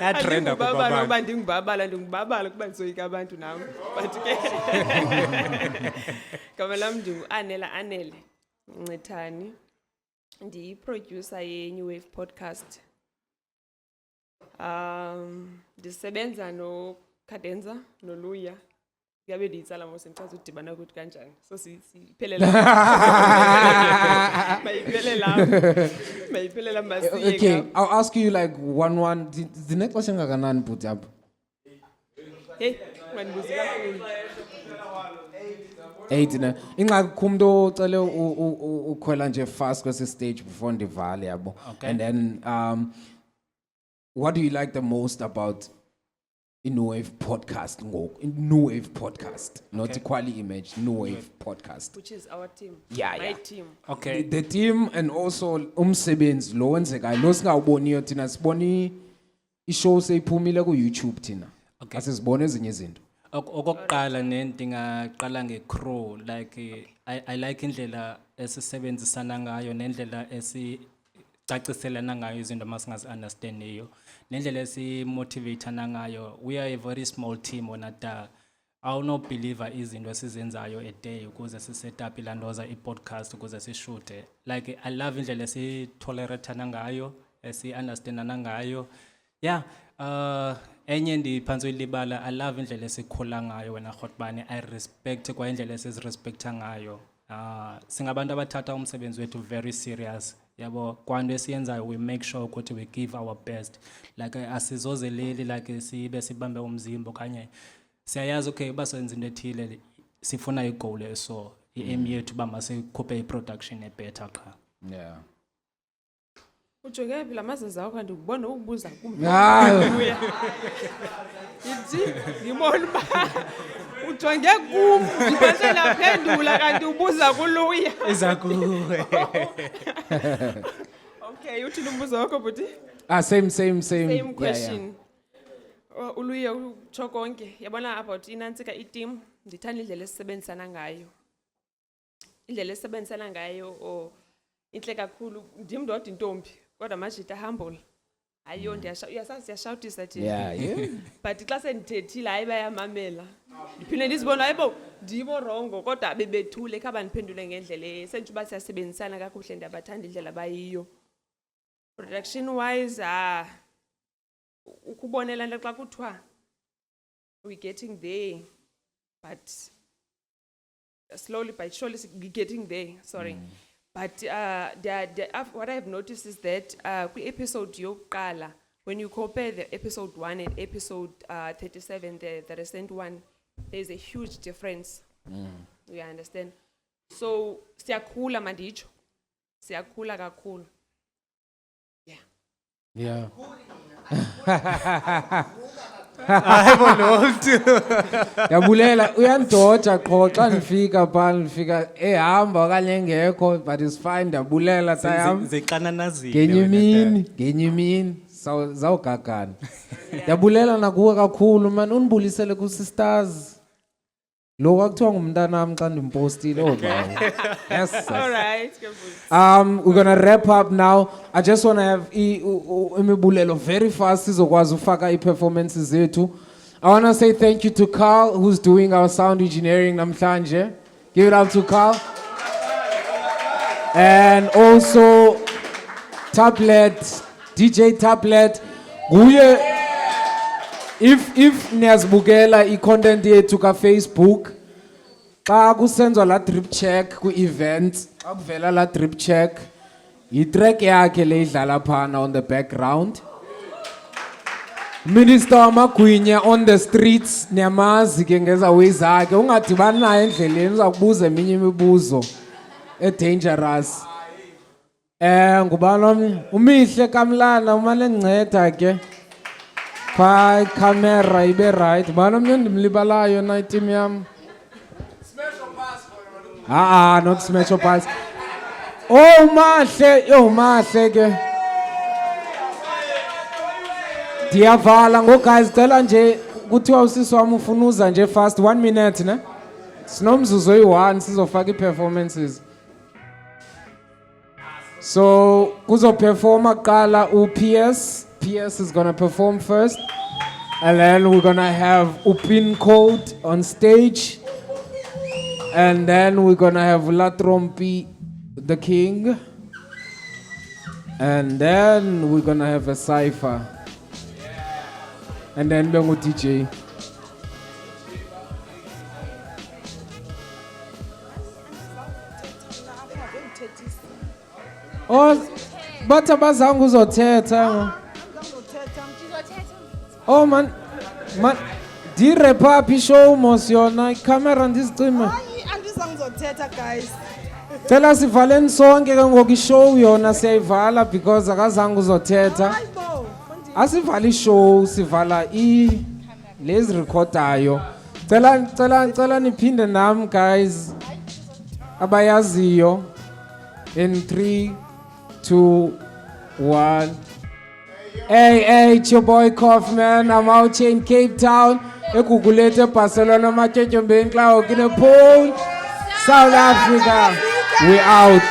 yatrenda Ndingubabalo kuba ndingubabala kuba ndizoyika abantu nami. But ke Gama lami Anele Ncithani. Ndiyi-producer ye-New Wave podcast. Ndisebenza noKadenza noLuya yabe ndiyitsala mose ngichaza udibana ukuthi kanjani so siphelela mayiphelela masiye okay I'll ask you like one zinexesha engakanani but apha hey manibuzi kakhulu 8 ne ingxaki kumntu ocele ukhwela nje fast kwesi stage before ndivale yabo Okay. and then what do you like the most about New Wave podcast New Wave podcast not Equally Image New Wave podcast which is our team Yeah, my yeah. team okay the team and also umsebenzi lo wenzekayo nosingawuboniyo thina siboni ishow seyiphumile ku YouTube thina Okay. asizibone ezinye izinto okokuqala ndingaqala nge-crew like I like indlela esisebenzisana ngayo nendlela caciselana ngayo izinto masingazi-understandiyo nendlela esimotivatana ngayo we are a very small team onata awunobhiliva izinto esizenzayo a day ukuze siset up ilandoza i-podcast ukuze sishute like I love indlela esitolerathana ngayo esi-understandana ngayo yeah enye ndiphansi uyilibala I love indlela esikhula ngayo wena Khotbane I respect kwa indlela esizirespektha ngayo singabantu abathatha umsebenzi wethu very serious yabo kwanto esiyenzayo we make sure ukuthi we give our best like asizozeleli like sibe sibambe umzimba okanye siyayazi okay uba senza into ethile sifuna igoal so i-aim yethu uba masikhuphe i-production ebetter qha yeah ujonge phi lamazaza wakho kanti ubona ukubuza kumbi hayi yithi ngibona uba ujonge kum ngibase laphendula kanti ubuza kuLuya izakuwe okay uthi umbuzo wakho buti same same question uLuya utsho konke yabona about inantsika i-team ndithanda indlela esisebenzisana ngayo indlela esisebenzisana ngayo inhle kakhulu ndim ndodwa intombi kodwa majita humble ayo siyashawutisa thina yeah but xa sendithethile hayi bayamamela ndiphinde ndizibona hayibo ndibo rongo kodwa bebethule khaba ndiphendule ngendlela sentsho uba siyasebenzisana kakuhle ndiyabathanda indlela bayiyo production wise ukubonela nto xa kuthiwa we getting there but slowly but surely we getting there sorry but what I have noticed is that kwi-episode yokuqala when you compare the episode 1 and episode 37 the recent one there's a huge difference you understand so siyakhula manditsho siyakhula kakhulu yeah hayi bo lo mntu. Ndiyabulela uyandoja qho xa ndifika phaa ndifika ehamba okanye engekho but it's fine ndiyabulela tayam. Zixananazile. Ngenye imini zawugagana. Ndiyabulela nakuwe kakhulu man undibulisele ku-sisters. Lo kwakuthiwa ngumntanam xa ndimpostile obawo. Yes. All right. Good. We're gonna wrap up now. I just wanna have imibulelo very fast sizokwazi ufaka i-performances zethu. I wanna say thank you to Carl who's doing our sound engineering namhlanje. Give it up to Carl. And also Tablet, DJ Tablet. Nguye if niyazibukela i-content yethu ka-Facebook xa kusenziwa la drip check ku-events xa kuvela la drip check yi-track yakhe le idlala phana on the background. Minister wamagwinya on the streets niyamazi ke ngezawuyi zakhe ungadibani naye endleleni uza kubuza eminye imibuzo e-dangerous. Ngubani omnye umihle kamlana umane ndinceda ke phaa camera ibe right. Ubani omnye ndimlibalayo na itim yam? Not Smash or Pass. Oh mahle ke. Ndiyavala ngo guys cela nje kuthiwa usisi wami ufuna uza nje fast 1 minute ne? Sinomzuzu oyi-1 sizofaka i-performances. So kuzo performa kuqala u-PS. PS is gonna perform first. And then we're gonna have Upin Code on stage. And then we're gonna have La Trompi, the king. And then we're gonna have a cypher. And then Bengu DJ. Oh, but abazangu uzothetha. Oh man, direpha phi show mos yona camera ndizicime. Hayi andizangizothetha guys. Cela sivaleni sonke ke ngoku ishow yona siyayivala because akazange uzothetha. Hayibo. Asivala ishow sivala lezi recordayo. Cela niphinde nam guys. Abayaziyo in 3 2 1. Hey, it's your boy Kaufman. I'm out here in Cape Town. Ekugulete Barcelona Machecho Benclau in a pool. South Africa. We out.